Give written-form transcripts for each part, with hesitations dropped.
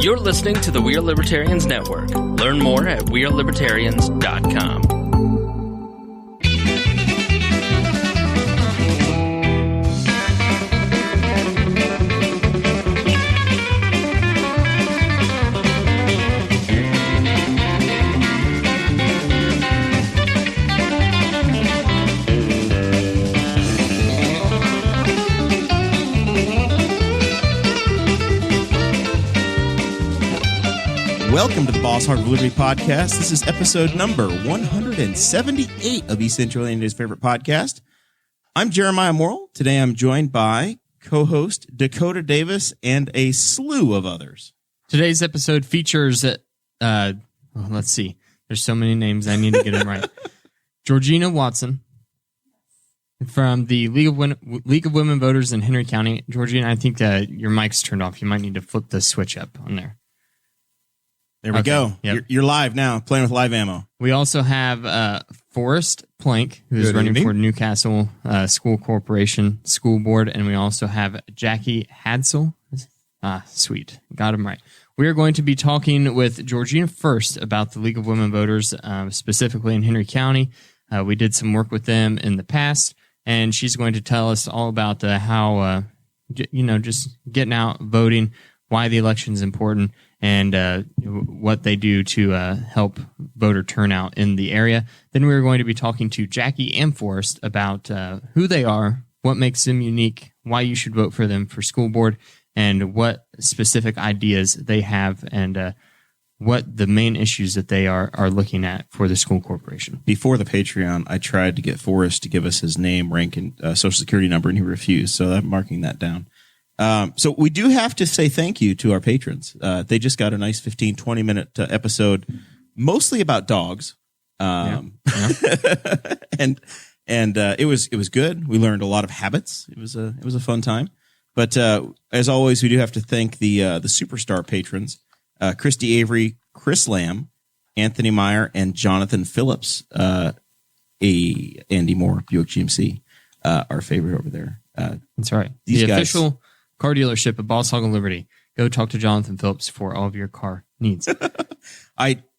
You're listening to the We Are Libertarians Network. Learn more at wearelibertarians.com. Welcome to the Boss Hog of Liberty podcast. This is episode number 178 of East Central India's favorite podcast. I'm Jeremiah Morrell. Today I'm joined by co-host Dakota Davis and a slew of others. Today's episode features, let's see. There's so many names. I need to get them right. Jorgena Watson from the League of Women Voters in Henry County. Jorgena, I think your mic's turned off. You might need to flip the switch up on there. There we go. Yep. You're live now, playing with live ammo. We also have Forrest Plank, who's running for Newcastle School Corporation School Board, and we also have Jaci Hansell. Sweet. Got him right. We are going to be talking with Jorgena first about the League of Women Voters, specifically in Henry County. We did some work with them in the past, and she's going to tell us all about how, just getting out, voting, why the election is important, and what they do to help voter turnout in the area. Then we're going to be talking to Jaci and Forrest about who they are, what makes them unique, why you should vote for them for school board, and what specific ideas they have, and what the main issues that they are looking at for the school corporation. Before the Patreon, I tried to get Forrest to give us his name, rank, and social security number, and he refused, so I'm marking that down. So we do have to say thank you to our patrons. They just got a nice 15, 20-minute episode, mostly about dogs. And it was good. We learned a lot of habits. It was a fun time. But as always, we do have to thank the superstar patrons, Christy Avery, Chris Lamb, Anthony Meyer, and Jonathan Phillips, Andy Moore, Buick GMC, our favorite over there. That's right. These guys, official car dealership of Boss Hog of Liberty. Go talk to Jonathan Phillips for all of your car needs.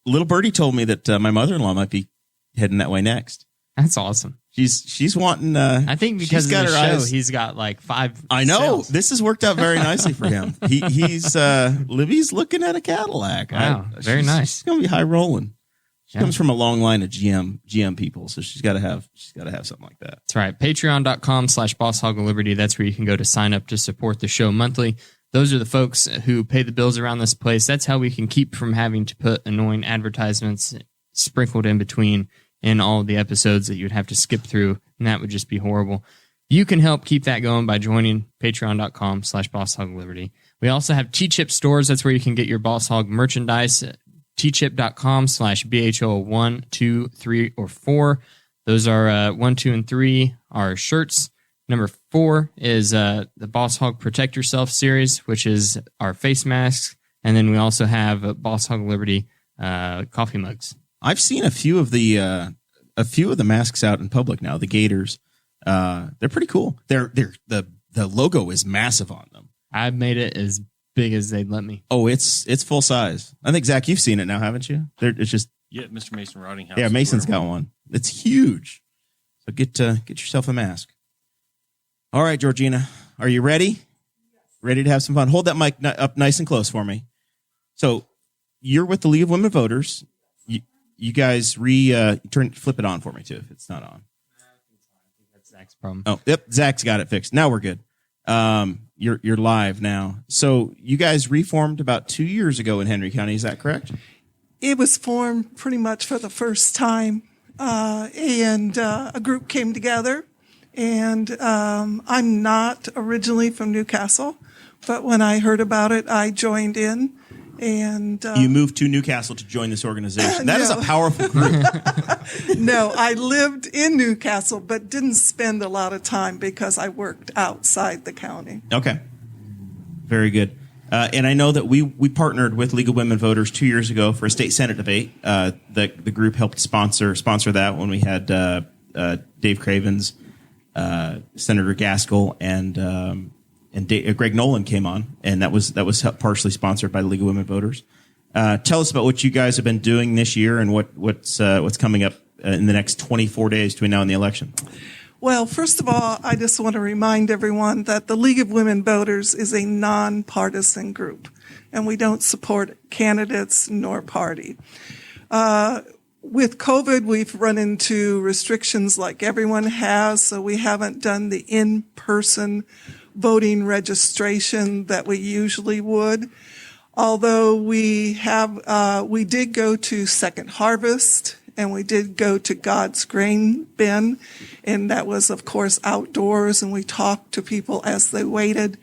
Little birdie told me that my mother-in-law might be heading that way next. That's awesome. She's wanting. I think because of the show, he's got like 5. I know sales. This has worked out very nicely for him. He's Libby's looking at a Cadillac. Wow, very nice. She's gonna be high rolling. She comes from a long line of GM people, so she's got to have something like that. That's right. Patreon.com/Boss Hog of Liberty. That's where you can go to sign up to support the show monthly. Those are the folks who pay the bills around this place. That's how we can keep from having to put annoying advertisements sprinkled in between in all of the episodes that you'd have to skip through, and that would just be horrible. You can help keep that going by joining Patreon.com/Boss Hog of Liberty. We also have T-Chip stores. That's where you can get your Boss Hog merchandise. tchip.com/BHO1, 2, 3, or 4. Those are 1, 2, and 3 are shirts. Number 4 is the Boss Hog Protect Yourself series, which is our face masks. And then we also have Boss Hog Liberty coffee mugs. I've seen a few of the masks out in public now. The Gators, they're pretty cool. The logo is massive on them. I've made it as big as they'd let me. Oh, it's full size. I think, Zach, you've seen it now, haven't you? It's just Mr. Mason Rottinghouse. Yeah, Mason's got one. It's huge. So get yourself a mask. All right, Jorgena, are you ready? Yes. Ready to have some fun? Hold that mic up nice and close for me. So you're with the League of Women Voters. You guys flip it on for me too if it's not on. I think that's Zach's problem. Oh, yep, Zach's got it fixed. Now we're good. You're live now. So you guys reformed about 2 years ago in Henry County. Is that correct? It was formed pretty much for the first time, and a group came together. And I'm not originally from Newcastle, but when I heard about it, I joined in. And you moved to Newcastle to join this organization. That is a powerful group. No, I lived in Newcastle, but didn't spend a lot of time because I worked outside the county. Okay. Very good. And I know that we partnered with League of Women Voters 2 years ago for a state Senate debate. The group helped sponsor that when we had Dave Cravens, Senator Gaskell, and and Greg Nolan came on, and that was partially sponsored by the League of Women Voters. Tell us about what you guys have been doing this year and what's coming up in the next 24 days between now and the election. Well, first of all, I just want to remind everyone that the League of Women Voters is a nonpartisan group, and we don't support candidates nor party. With COVID, we've run into restrictions like everyone has, so we haven't done the in-person voting registration that we usually would. Although we did go to Second Harvest, and we did go to God's Grain Bin, and that was, of course, outdoors, and we talked to people as they waited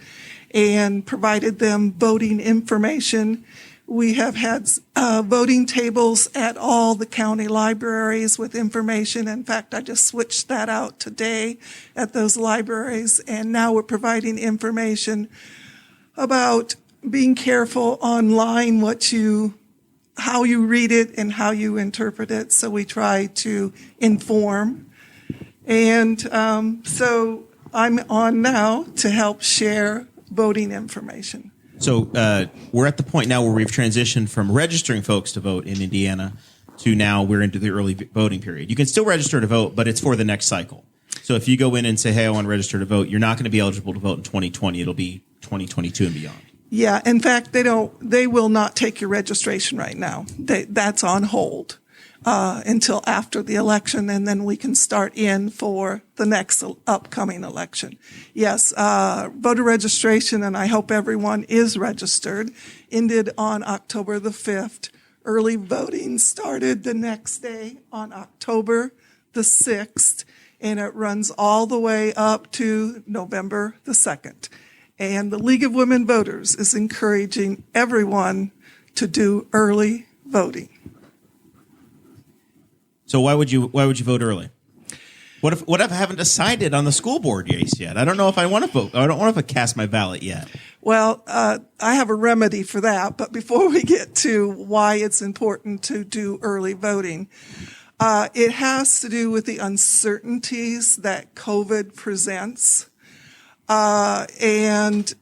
and provided them voting information. We have had voting tables at all the county libraries with information. In fact, I just switched that out today at those libraries, and now we're providing information about being careful online, how you read it and how you interpret it. So we try to inform. And so I'm on now to help share voting information. So we're at the point now where we've transitioned from registering folks to vote in Indiana to now we're into the early voting period. You can still register to vote, but it's for the next cycle. So if you go in and say, hey, I want to register to vote, you're not going to be eligible to vote in 2020. It'll be 2022 and beyond. Yeah, in fact, they will not take your registration right now. That's on hold until after the election, and then we can start in for the next upcoming election. Yes, voter registration, and I hope everyone is registered, ended on October the 5th. Early voting started the next day on October the 6th, and it runs all the way up to November the 2nd. And the League of Women Voters is encouraging everyone to do early voting. So why would you vote early? What if I haven't decided on the school board race yet? I don't know if I want to vote. I don't want to cast my ballot yet. Well, I have a remedy for that. But before we get to why it's important to do early voting, it has to do with the uncertainties that COVID presents. And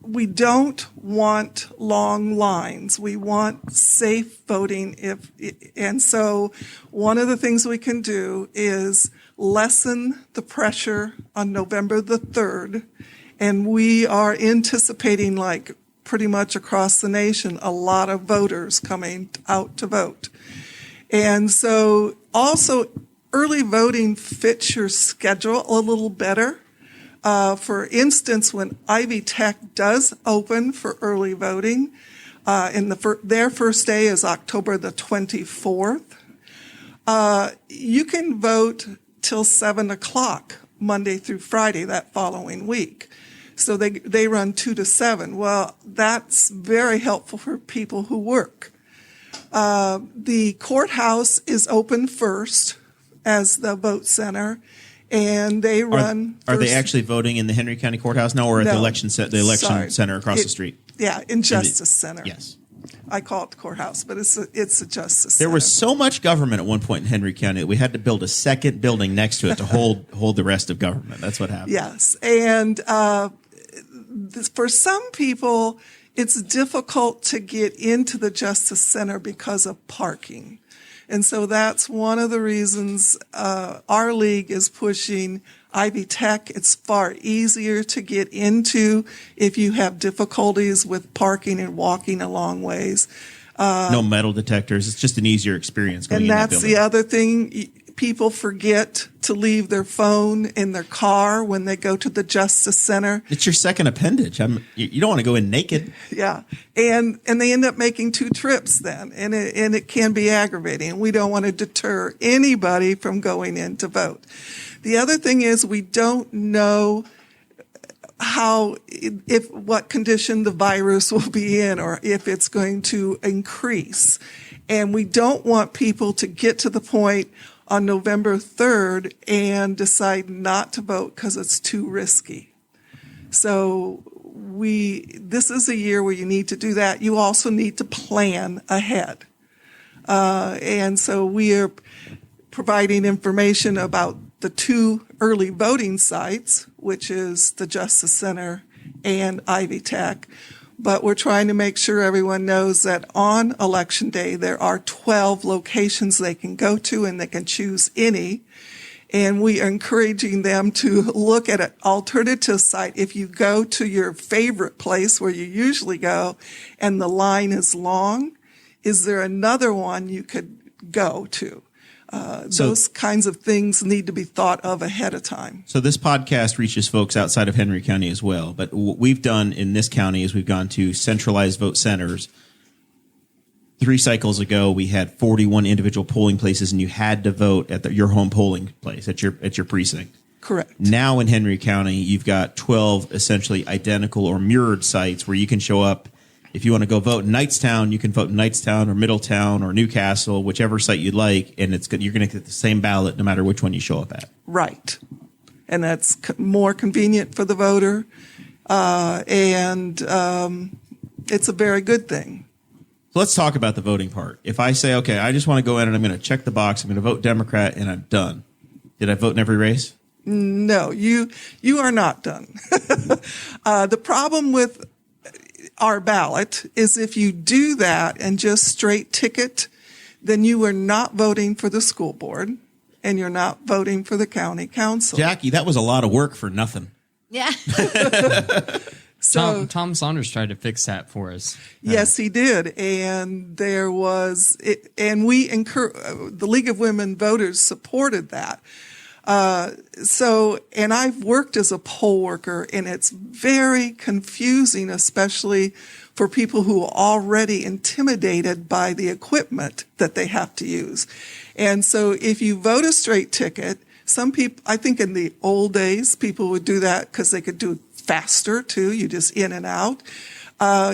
we don't want long lines. We want safe voting. And so one of the things we can do is lessen the pressure on November the 3rd. And we are anticipating, like pretty much across the nation, a lot of voters coming out to vote. And so also early voting fits your schedule a little better. For instance, when Ivy Tech does open for early voting, their first day is October the 24th. You can vote till 7 o'clock Monday through Friday that following week. So they run 2 to 7. Well, that's very helpful for people who work. The courthouse is open first as the vote center. And they run. Are they actually voting in the Henry County Courthouse now, or at the election center across the street? Yeah, in Justice Center. Yes, I call it the courthouse, but it's a Justice Center. There was so much government at one point in Henry County that we had to build a second building next to it to hold the rest of government. That's what happened. Yes, and for some people, it's difficult to get into the Justice Center because of parking. And so that's one of the reasons our league is pushing Ivy Tech. It's far easier to get into if you have difficulties with parking and walking a long ways. No metal detectors. It's just an easier experience going in that building. And that's the other thing. People forget to leave their phone in their car when they go to the Justice Center. It's your second appendage. You don't want to go in naked. Yeah. And they end up making 2 trips then. And it can be aggravating. We don't want to deter anybody from going in to vote. The other thing is we don't know what condition the virus will be in or if it's going to increase. And we don't want people to get to the point on November 3rd and decide not to vote because it's too risky. So this is a year where you need to do that. You also need to plan ahead. And so we are providing information about the 2 early voting sites, which is the Justice Center and Ivy Tech. But we're trying to make sure everyone knows that on Election Day, there are 12 locations they can go to, and they can choose any. And we are encouraging them to look at an alternative site. If you go to your favorite place where you usually go and the line is long, is there another one you could go to? Those kinds of things need to be thought of ahead of time. So this podcast reaches folks outside of Henry County as well. But what we've done in this county is we've gone to centralized vote centers. 3 cycles ago, we had 41 individual polling places, and you had to vote at your home polling place, at your precinct. Correct. Now in Henry County, you've got 12 essentially identical or mirrored sites where you can show up. If you want to go vote in Knightstown, you can vote in Knightstown or Middletown or Newcastle, whichever site you'd like, and you're going to get the same ballot no matter which one you show up at. Right. And that's more convenient for the voter, and it's a very good thing. So let's talk about the voting part. If I say, okay, I just want to go in and I'm going to check the box, I'm going to vote Democrat, and I'm done. Did I vote in every race? No, you are not done. The problem with our ballot is if you do that and just straight ticket, then you are not voting for the school board and you're not voting for the county council. Jaci, that was a lot of work for nothing. Yeah. So Tom Saunders tried to fix that for us. Yes, he did. And there was, and the League of Women Voters supported that. And I've worked as a poll worker, and it's very confusing, especially for people who are already intimidated by the equipment that they have to use. And so if you vote a straight ticket, some people, I think in the old days, people would do that because they could do it faster too. You just in and out.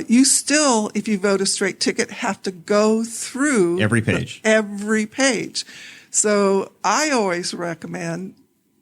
You still, if you vote a straight ticket, have to go through every page. Every page. So I always recommend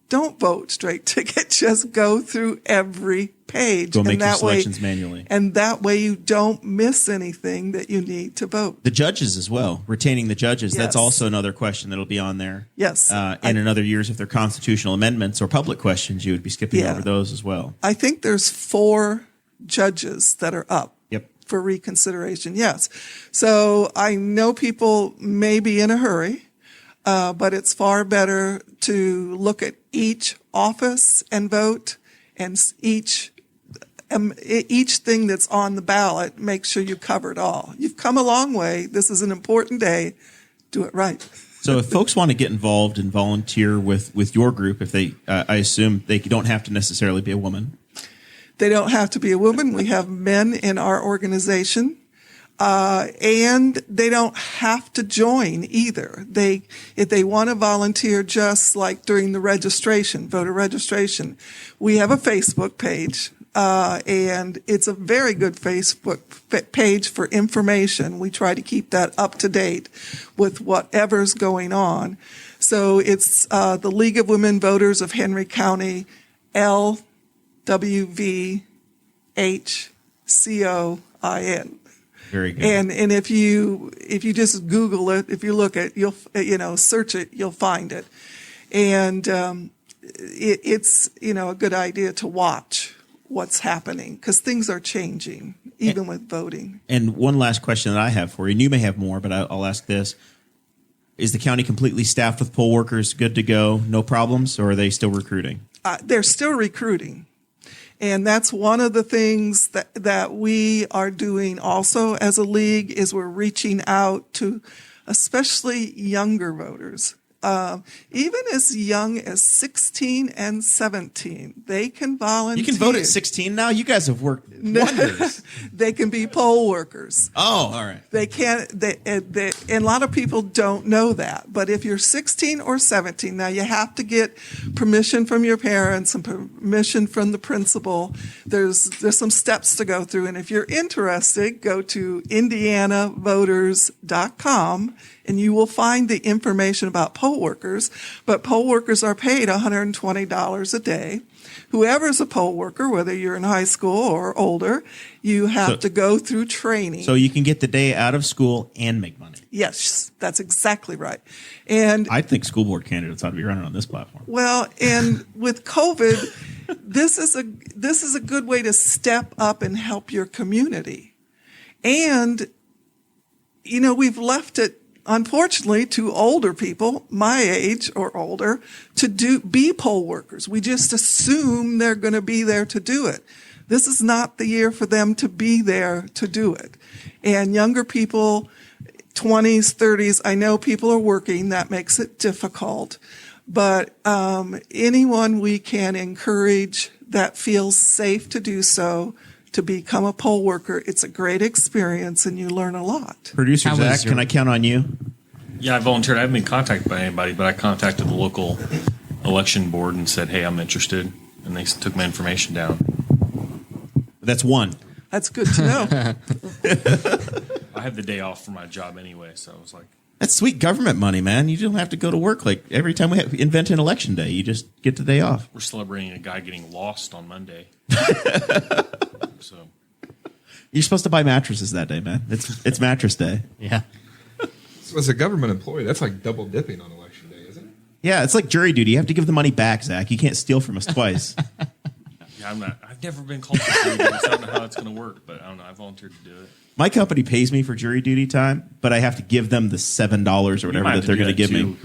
don't vote straight ticket. Just go through every page. Go make your selections manually. And that way you don't miss anything that you need to vote. The judges as well, retaining the judges. Yes. That's also another question that'll be on there. Yes. And in other years, if they're constitutional amendments or public questions, you would be skipping over those as well. I think there's 4 judges that are up. Yep. For reconsideration. Yes. So I know people may be in a hurry. But it's far better to look at each office and vote, and each thing that's on the ballot, make sure you cover it all. You've come a long way. This is an important day. Do it right. So if folks want to get involved and volunteer with your group, if they, I assume they don't have to necessarily be a woman. They don't have to be a woman. We have men in our organization. And they don't have to join either. If they want to volunteer, just like during the registration, voter registration, we have a Facebook page, and it's a very good Facebook page for information. We try to keep that up to date with whatever's going on. So it's the League of Women Voters of Henry County, LWVHCOIN. Very good. And if you just Google it, if you look at, search it, you'll find it. And it's a good idea to watch what's happening because things are changing, even with voting. And one last question that I have for you, and you may have more, but I'll ask this. Is the county completely staffed with poll workers, good to go, no problems, or are they still recruiting? They're still recruiting. And that's one of the things that we are doing also as a league is we're reaching out to especially younger voters. Even as young as 16 and 17, they can volunteer. You can vote at 16 now? You guys have worked wonders. They can be poll workers. Oh, all right. They can't, and a lot of people don't know that. But if you're 16 or 17, now you have to get permission from your parents and permission from the principal. There's some steps to go through. And if you're interested, go to indianavoters.com and you will find the information about poll workers. But poll workers are paid $120 a day. Whoever's a poll worker, whether you're in high school or older, you have to go through training. So you can get the day out of school and make money. Yes, that's exactly right. And I think school board candidates ought to be running on this platform. well, and with COVID, this is a good way to step up and help your community. And we've left it, unfortunately, to older people, my age or older, to be poll workers. We just assume they're going to be there to do it. This is not the year for them to be there to do it. And younger people, 20s, 30s, I know people are working. That makes it difficult. But anyone we can encourage that feels safe to do so, to become a poll worker, it's a great experience and you learn a lot. Producer Zach, can I count on you? Yeah, I volunteered. I haven't been contacted by anybody, but I contacted the local election board and said, hey, I'm interested. And they took my information down. That's one. That's good to know. I had the day off for my job anyway, so I was like... That's sweet government money, man. You don't have to go to work. Like every time we invent an election day, you just get the day off. We're celebrating a guy getting lost on Monday. So you're supposed to buy mattresses that day, man. It's mattress day. Yeah. So as a government employee, that's like double dipping on election day, isn't it? Yeah, it's like jury duty. You have to give the money back, Zach. You can't steal from us twice. yeah, I've never been called for jury duty, so I don't know how it's going to work, but I don't know. I volunteered to do it. My company pays me for jury duty time, but I have to give them the $7 or whatever that they're going to give me.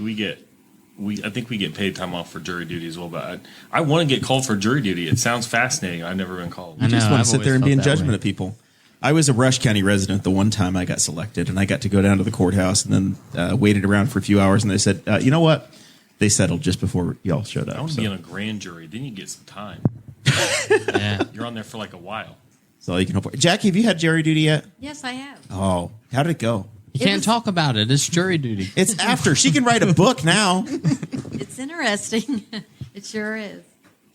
I think we get paid time off for jury duty as well, but I want to get called for jury duty. It sounds fascinating. I've never been called. You just want to sit there and be in judgment of people. I was a Rush County resident the one time I got selected, and I got to go down to the courthouse and then waited around for a few hours, and they said, you know what? They settled just before y'all showed up. I want to be on a grand jury. Then you get some time. Yeah. You're on there for like a while. So you can hope. Jaci, have you had jury duty yet? Yes, I have. Oh, how did it go? You can't talk about it. It's jury duty. It's after. She can write a book now. It's interesting. It sure is.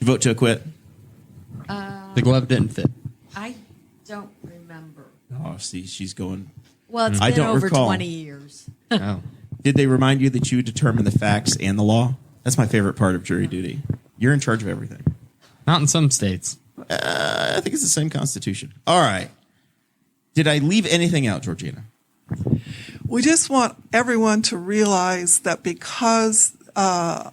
You vote to acquit? The glove didn't fit. I don't remember. Oh, see, she's going. Well, it's I been don't over recall. 20 years. Oh. Did they remind you that you determine the facts and the law? That's my favorite part of jury duty. You're in charge of everything. Not in some states. I think it's the same Constitution. All right. Did I leave anything out, Jorgena? We just want everyone to realize that because a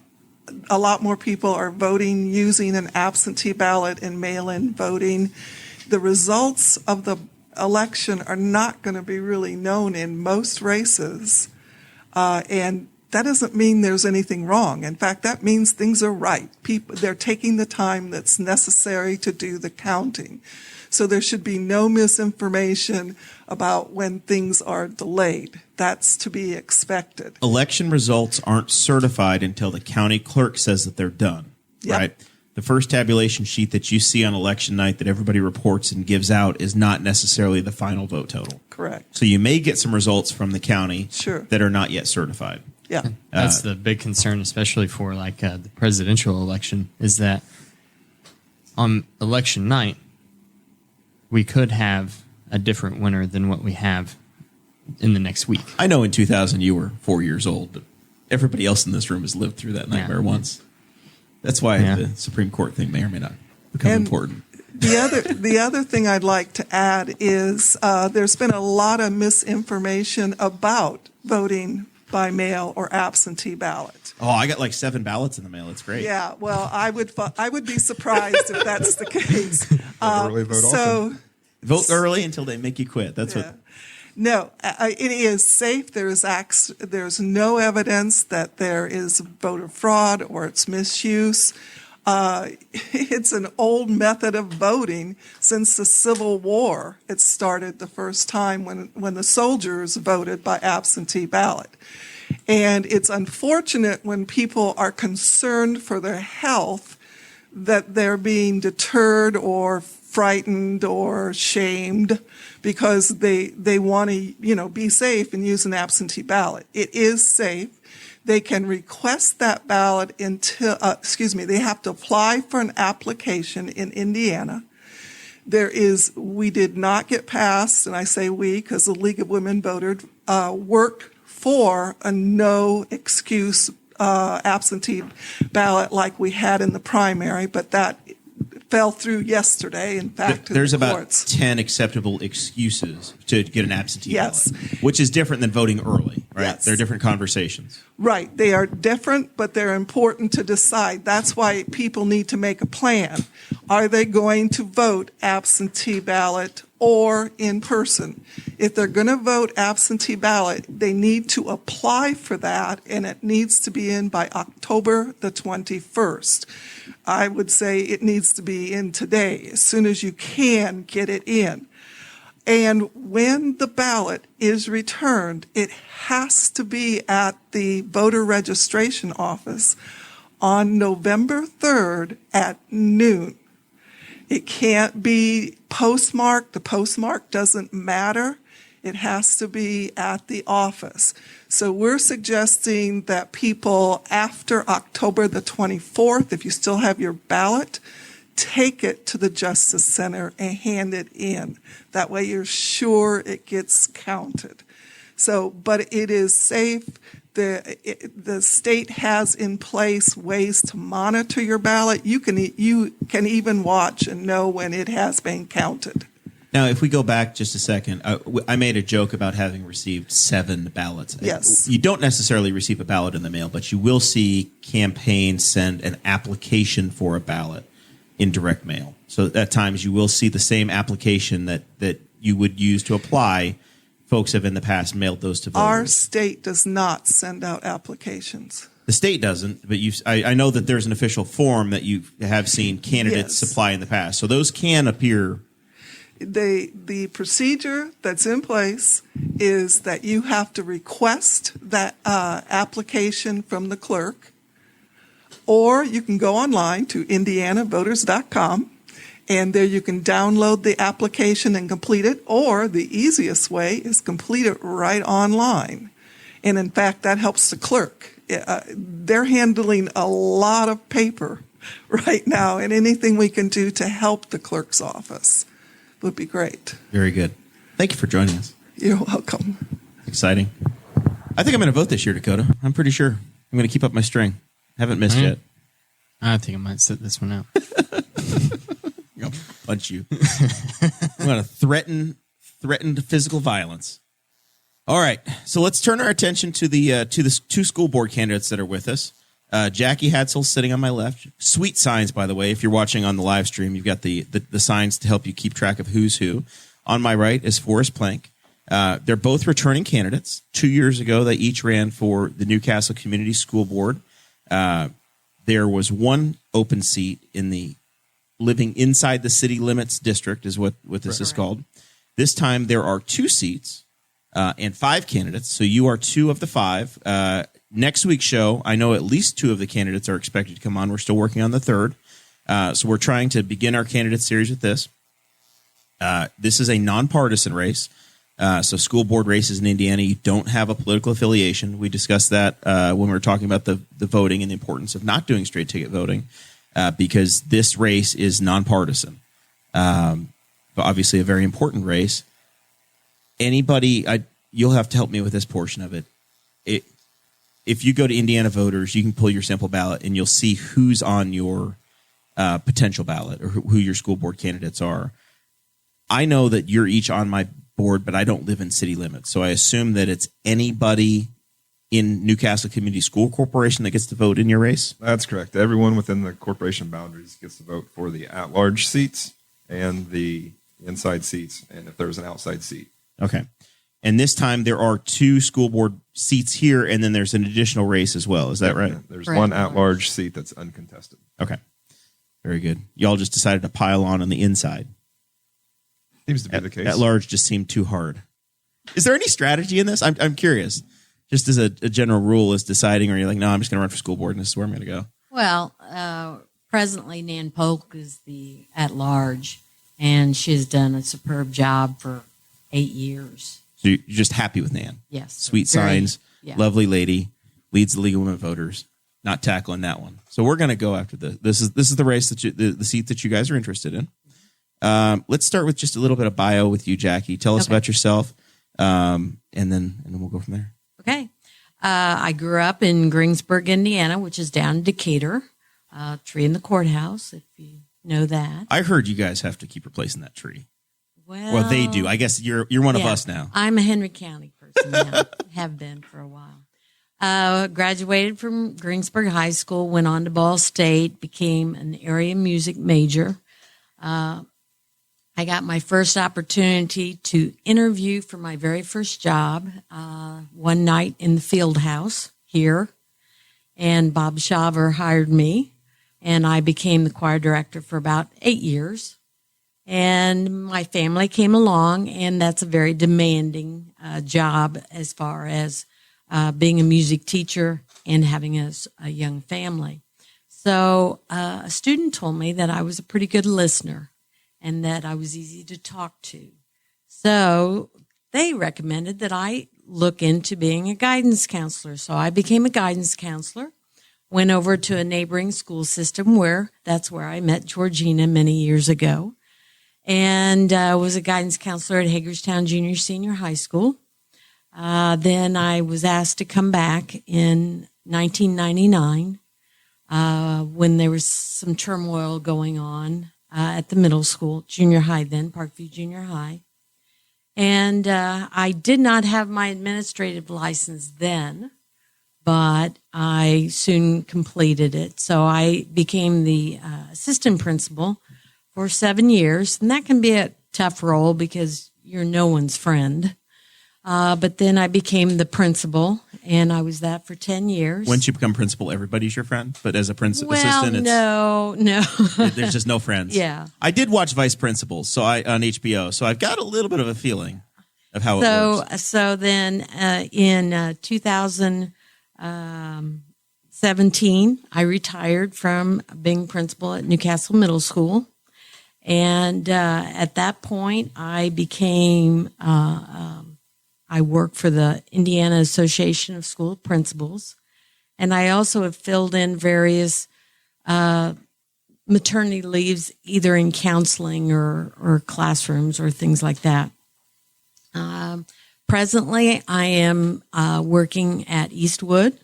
lot more people are voting using an absentee ballot and mail-in voting, the results of the election are not going to be really known in most races. And that doesn't mean there's anything wrong. In fact, that means things are right. They're taking the time that's necessary to do the counting. So there should be no misinformation about when things are delayed. That's to be expected. Election results aren't certified until the county clerk says that they're done, right? The first tabulation sheet that you see on election night that everybody reports and gives out is not necessarily the final vote total. Correct. So you may get some results from the county Sure. that are not yet certified. Yeah. That's the big concern, especially for the presidential election, is that on election night, we could have a different winner than what we have in the next week. I know in 2000 you were 4 years old, but everybody else in this room has lived through that nightmare once. That's why the Supreme Court thing may or may not become important. The other thing I'd like to add is there's been a lot of misinformation about voting by mail or absentee ballot. Oh, I got like 7 ballots in the mail. It's great. Yeah, well, I would be surprised if that's the case. Early vote often. Vote early until they make you quit. That's what. No, it is safe. There's no evidence that there is voter fraud or it's misuse. It's an old method of voting since the Civil War. It started the first time when the soldiers voted by absentee ballot. And it's unfortunate when people are concerned for their health that they're being deterred or frightened or shamed because they want to, be safe and use an absentee ballot. It is safe. They can request that ballot they have to apply for an application in Indiana. We did not get passed, and I say we because the League of Women Voters worked for a no excuse absentee ballot like we had in the primary, but that fell through yesterday. In fact, there's in the about courts. 10 acceptable excuses to get an absentee Yes. ballot, which is different than voting early, right? Yes. They're different conversations. Right. They are different, but they're important to decide. That's why people need to make a plan. Are they going to vote absentee ballot or in person? If they're going to vote absentee ballot, they need to apply for that, and it needs to be in by October the 21st. I would say it needs to be in today, as soon as you can get it in. And when the ballot is returned, it has to be at the voter registration office on November 3rd at noon. It can't be postmarked. The postmark doesn't matter. It has to be at the office. So we're suggesting that people after October the 24th, if you still have your ballot, take it to the Justice Center and hand it in. That way you're sure it gets counted. So, but it is safe. The state has in place ways to monitor your ballot. You can even watch and know when it has been counted. Now, if we go back just a second, I made a joke about having received 7 ballots. Yes. You don't necessarily receive a ballot in the mail, but you will see campaigns send an application for a ballot in direct mail. So at times you will see the same application that you would use to apply. Folks have in the past mailed those to voters. Our state does not send out applications. The state doesn't, but I know that there's an official form that you have seen candidates supply in the past. So those can appear. The procedure that's in place is that you have to request that application from the clerk, or you can go online to indianavoters.com, and there you can download the application and complete it, or the easiest way is complete it right online. And in fact, that helps the clerk. They're handling a lot of paper right now, and anything we can do to help the clerk's office would be great. Very good. Thank you for joining us. You're welcome. Exciting. I think I'm going to vote this year, Dakota. I'm pretty sure. I'm going to keep up my string. Haven't missed yet. I think I might sit this one out. I'm going to punch you. I'm going to threaten physical violence. All right. So let's turn our attention to the 2 school board candidates that are with us. Jaci Hansell sitting on my left. Sweet signs, by the way. If you're watching on the live stream, you've got the signs to help you keep track of who's who. On my right is Forrest Plank. They're both returning candidates. 2 years ago, they each ran for the Newcastle Community School Board. There was one open seat in the living inside the city limits district is what this is called. This time, there are 2 seats and 5 candidates. So you are 2 of the 5. Next week's show, I know at least 2 of the candidates are expected to come on. We're still working on the 3rd. So we're trying to begin our candidate series with this. This is a nonpartisan race. So school board races in Indiana, you don't have a political affiliation. We discussed that when we were talking about the voting and the importance of not doing straight ticket voting because this race is nonpartisan. But obviously a very important race. Anybody, you'll have to help me with this portion of it. If you go to Indiana Voters, you can pull your sample ballot and you'll see who's on your potential ballot or who your school board candidates are. I know that you're each on my board, but I don't live in city limits. So I assume that it's anybody in Newcastle Community School Corporation that gets to vote in your race? That's correct. Everyone within the corporation boundaries gets to vote for the at-large seats and the inside seats, and if there's an outside seat. Okay. And this time there are 2 school board seats here, and then there's an additional race as well. Is that right? There's one at-large seat that's uncontested. Okay. Very good. Y'all just decided to pile on the inside. Seems to be the case. At-large just seemed too hard. Is there any strategy in this? I'm curious. Just as a general rule is deciding, or you're like, no, I'm just going to run for school board, and this is where I'm going to go. Well, presently Nan Polk is the at-large, and she's done a superb job for 8 years. So you're just happy with Nan? Yes. Sweet signs, lovely lady, leads the League of Women Voters. Not tackling that one. So we're going to go after this is the race that the seat that you guys are interested in. Let's start with just a little bit of bio with you, Jaci. Tell us about yourself, and then we'll go from there. Okay. I grew up in Greensburg, Indiana, which is down in Decatur. Tree in the courthouse, if you know that. I heard you guys have to keep replacing that tree. Well, they do. I guess you're one of us now. I'm a Henry County person now. Have been for a while. Graduated from Greensburg High School, went on to Ball State, became an area music major. I got my first opportunity to interview for my very first job one night in the field house here, and Bob Shaver hired me, and I became the choir director for about 8 years. And my family came along, and that's a very demanding job as far as being a music teacher and having a young family. So a student told me that I was a pretty good listener and that I was easy to talk to. So they recommended that I look into being a guidance counselor. So I became a guidance counselor, went over to a neighboring school system that's where I met Jorgena many years ago, and was a guidance counselor at Hagerstown Junior Senior High School. Then I was asked to come back in 1999 when there was some turmoil going on at the middle school, junior high then, Parkview Junior High. And I did not have my administrative license then, but I soon completed it. So I became the assistant principal for 7 years. And that can be a tough role because you're no one's friend. But then I became the principal, and I was that for 10 years. Once you become principal, everybody's your friend. But as a assistant, it's no. There's just no friends. Yeah. I did watch Vice Principals on HBO, so I've got a little bit of a feeling of how it works. So then in 2017, I retired from being principal at Newcastle Middle School. And at that point, I became... I work for the Indiana Association of School Principals, and I also have filled in various maternity leaves, either in counseling or classrooms or things like that. Presently, I am working at Eastwood,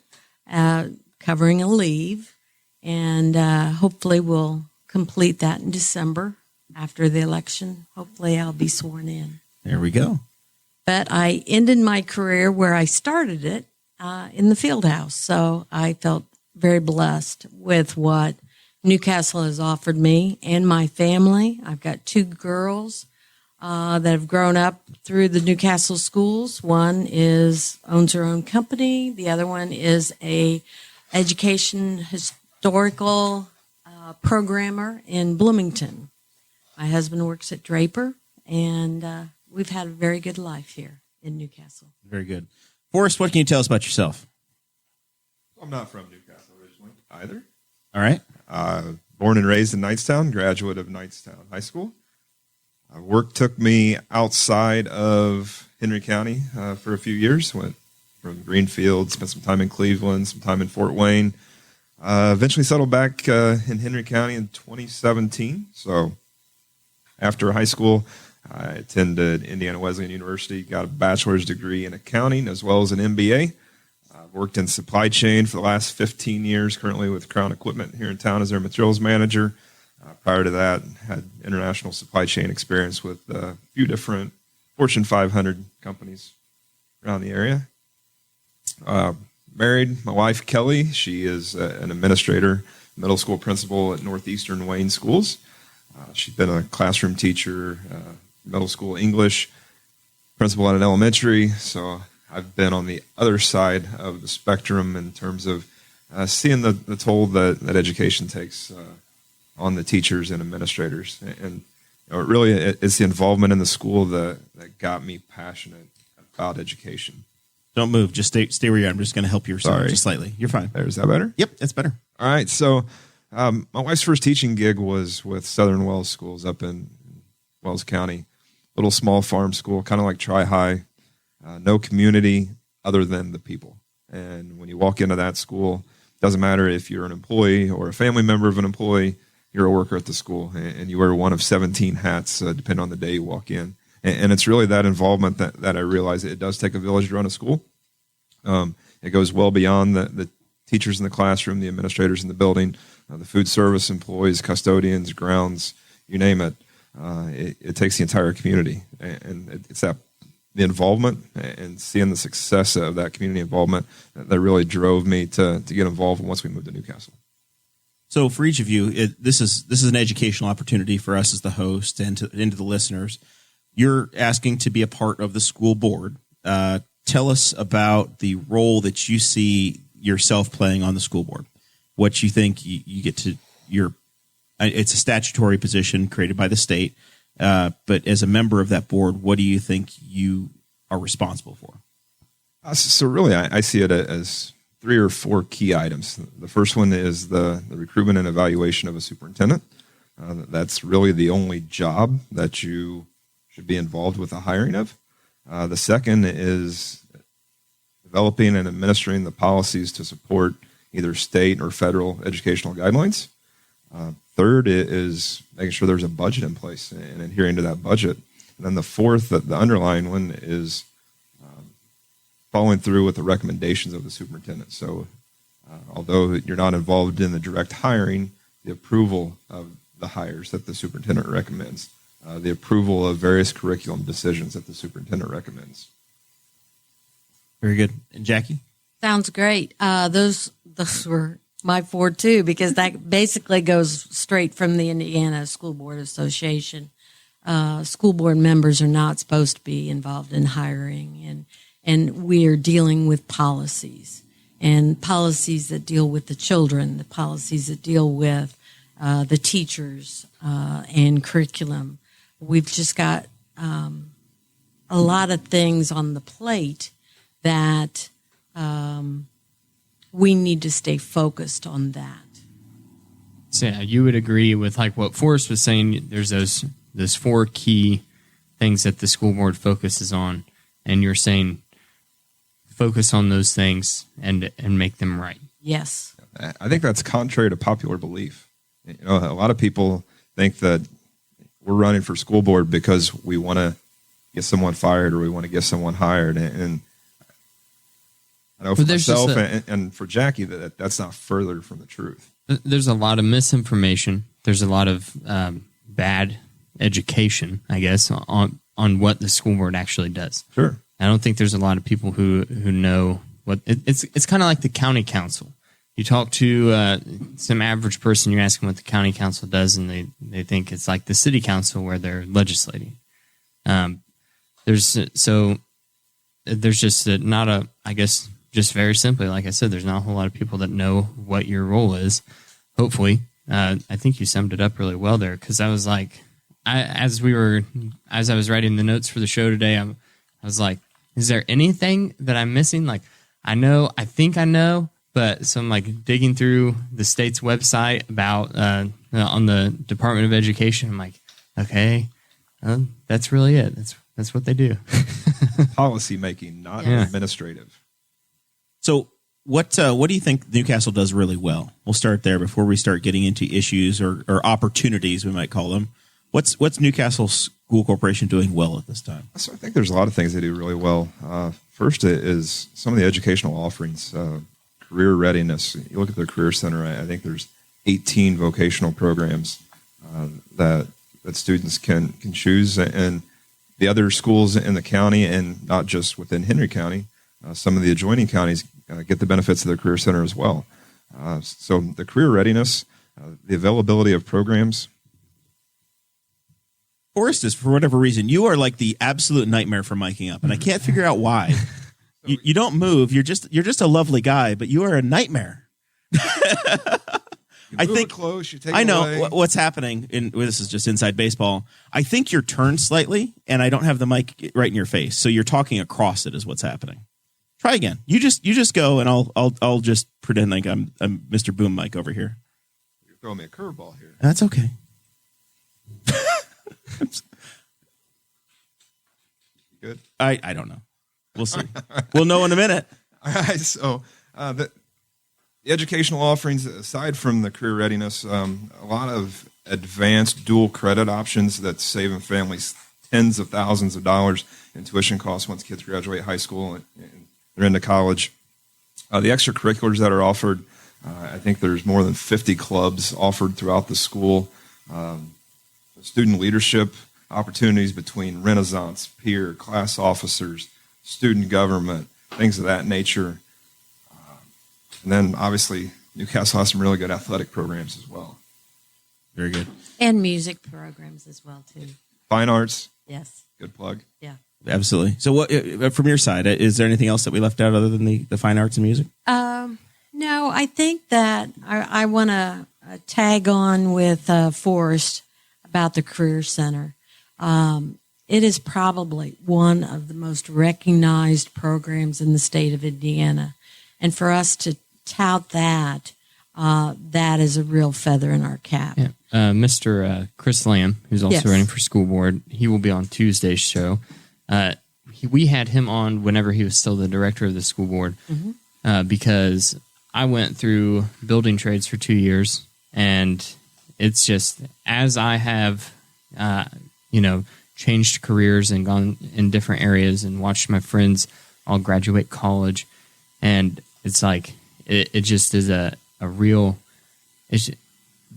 covering a leave, and hopefully we'll complete that in December after the election. Hopefully I'll be sworn in. There we go. But I ended my career where I started it in the field house. So I felt very blessed with what Newcastle has offered me and my family. I've got 2 girls that have grown up through the Newcastle schools. One owns her own company. The other one is a education historical programmer in Bloomington. My husband works at Draper, and we've had a very good life here in Newcastle. Very good. Forrest, what can you tell us about yourself? I'm not from Newcastle originally either. All right. Born and raised in Knightstown, graduate of Knightstown High School. Work took me outside of Henry County for a few years. Went from Greenfield, spent some time in Cleveland, some time in Fort Wayne. Eventually settled back in Henry County in 2017. So after high school, I attended Indiana Wesleyan University, got a bachelor's degree in accounting as well as an MBA. I've worked in supply chain for the last 15 years, currently with Crown Equipment here in town as their materials manager. Prior to that, had international supply chain experience with a few different Fortune 500 companies around the area. Married, my wife, Kelly. She is an administrator, middle school principal at Northeastern Wayne Schools. She's been a classroom teacher, middle school English, principal at an elementary. So I've been on the other side of the spectrum in terms of seeing the toll that education takes on the teachers and administrators. And really, it's the involvement in the school that got me passionate about education. Don't move. Just stay where you are. I'm just going to help you just slightly. You're fine. Is that better? Yep, that's better. All right. So my wife's first teaching gig was with Southern Wells Schools up in Wells County. Little small farm school, kind of like Tri-High. No community other than the people. And when you walk into that school, it doesn't matter if you're an employee or a family member of an employee, you're a worker at the school, and you wear one of 17 hats, depending on the day you walk in. And it's really that involvement that I realize it does take a village to run a school. And it goes well beyond the teachers in the classroom, the administrators in the building, the food service employees, custodians, grounds, you name it. It takes the entire community, and it's the involvement and seeing the success of that community involvement that really drove me to get involved once we moved to Newcastle. So for each of you, this is an educational opportunity for us as the host and to the listeners. You're asking to be a part of the school board. Tell us about the role that you see yourself playing on the school board. What you think you get to it's a statutory position created by the state, but as a member of that board, what do you think you are responsible for? So really, I see it as 3 or 4 key items. The first one is the recruitment and evaluation of a superintendent. That's really the only job that you should be involved with the hiring of. The second is developing and administering the policies to support either state or federal educational guidelines. Third is making sure there's a budget in place and adhering to that budget. And then the fourth, the underlying one, is following through with the recommendations of the superintendent. So although you're not involved in the direct hiring, the approval of the hires that the superintendent recommends, the approval of various curriculum decisions that the superintendent recommends. Very good. And Jaci? Sounds great. Those were my 4 too, because that basically goes straight from the Indiana School Board Association. School board members are not supposed to be involved in hiring, and we are dealing with policies and policies that deal with the children, the policies that deal with the teachers and curriculum. We've just got a lot of things on the plate that we need to stay focused on that. So yeah, you would agree with like what Forrest was saying. There's those 4 key things that the school board focuses on, and you're saying focus on those things and make them right. Yes. I think that's contrary to popular belief. You know, a lot of people think that we're running for school board because we want to get someone fired or we want to get someone hired. And I know for myself and for Jaci that's not further from the truth. There's a lot of misinformation. There's a lot of bad education, I guess, on what the school board actually does. Sure. I don't think there's a lot of people who know what it's kind of like the county council. You talk to some average person, you ask them what the county council does, and they think it's like the city council where they're legislating. There's just not a, I guess, just very simply, like I said, there's not a whole lot of people that know what your role is. Hopefully, I think you summed it up really well there, because I was like, as I was writing the notes for the show today, I was like, is there anything that I'm missing? Like, I think I know, but so I'm like digging through the state's website about on the Department of Education. I'm like, okay, that's really it. That's what they do. Policy making, not administrative. So what do you think Newcastle does really well? We'll start there before we start getting into issues or opportunities, we might call them. What's Newcastle School Corporation doing well at this time? So I think there's a lot of things they do really well. First is some of the educational offerings, career readiness. You look at their career center, I think there's 18 vocational programs that students can choose, and the other schools in the county, and not just within Henry County, some of the adjoining counties get the benefits of their career center as well. So the career readiness, the availability of programs. Forrest is, for whatever reason, you are like the absolute nightmare for miking up, and I can't figure out why. You don't move. You're just a lovely guy, but you are a nightmare. I think close. You take. I know away. What's happening. This is just inside baseball. I think you're turned slightly, and I don't have the mic right in your face, so you're talking across it. Is what's happening. Try again. You just go, and I'll just pretend like I'm Mr. Boom Mike over here. You're throwing me a curveball here. That's okay. Good. I don't know. We'll see. We'll know in a minute. All right. So the educational offerings, aside from the career readiness, a lot of advanced dual credit options that saving families tens of thousands of dollars in tuition costs once kids graduate high school and they're into college. The extracurriculars that are offered, I think there's more than 50 clubs offered throughout the school. Student leadership opportunities between Renaissance, peer, class officers, student government, things of that nature. And then obviously Newcastle has some really good athletic programs as well. Very good. And music programs as well, too. Fine arts. Yes. Good plug. Yeah. Absolutely. So what, from your side, is there anything else that we left out other than the fine arts and music? No, I think that I want to tag on with Forrest about the Career Center. It is probably one of the most recognized programs in the state of Indiana. And for us to tout that, that is a real feather in our cap. Yeah. Mr. Chris Lamb, who's also Yes. running for school board, he will be on Tuesday's show. We had him on whenever he was still the director of the school board because I went through building trades for 2 years, and it's just as I have, changed careers and gone in different areas and watched my friends all graduate college, and it's like it just is a real.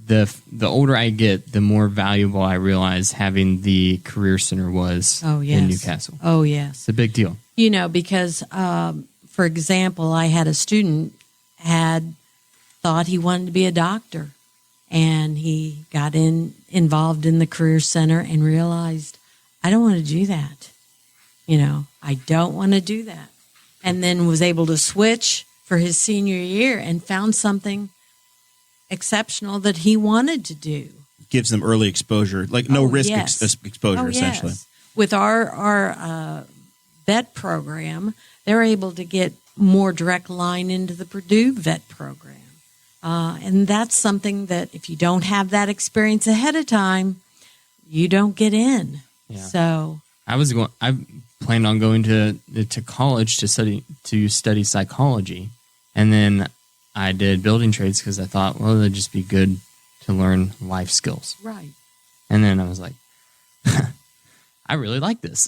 The older I get, the more valuable I realize having the Career Center was in Newcastle. Oh, yes. It's a big deal. Because, for example, I had a student had thought he wanted to be a doctor, and he got involved in the Career Center and realized, I don't want to do that. I don't want to do that. And then was able to switch for his senior year and found something exceptional that he wanted to do. Gives them early exposure, like no risk exposure, essentially. Yes. With our vet program, they're able to get more direct line into the Purdue vet program. And that's something that if you don't have that experience ahead of time, you don't get in. Yeah. So I planned on going to college to study psychology, and then I did building trades because I thought, well, it'd just be good to learn life skills. Right. And then I was like, I really like this.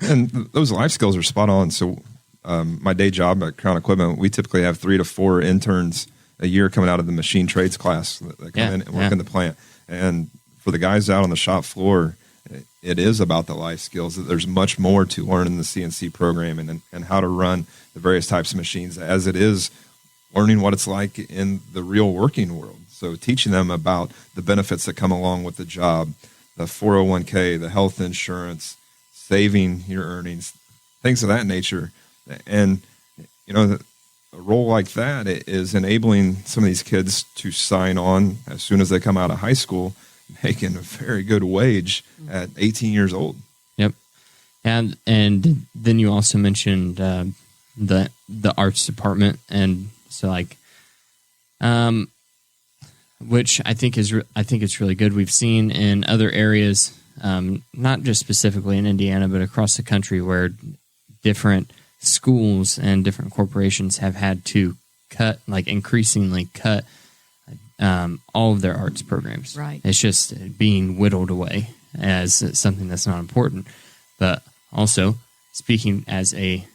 and those life skills are spot on. So my day job at Crown Equipment, we typically have 3 to 4 interns a year coming out of the machine trades class that come in and work in the plant. And for the guys out on the shop floor, it is about the life skills. There's much more to learn in the CNC program and how to run the various types of machines as it is learning what it's like in the real working world. So teaching them about the benefits that come along with the job, the 401k, the health insurance, saving your earnings, things of that nature. And, a role like that is enabling some of these kids to sign on as soon as they come out of high school, making a very good wage at 18 years old. Yep. And then you also mentioned the arts department, and so which I think it's really good. We've seen in other areas, not just specifically in Indiana, but across the country, where different schools and different corporations have had to increasingly cut all of their arts programs. Right. It's just being whittled away as something that's not important. But also, speaking as a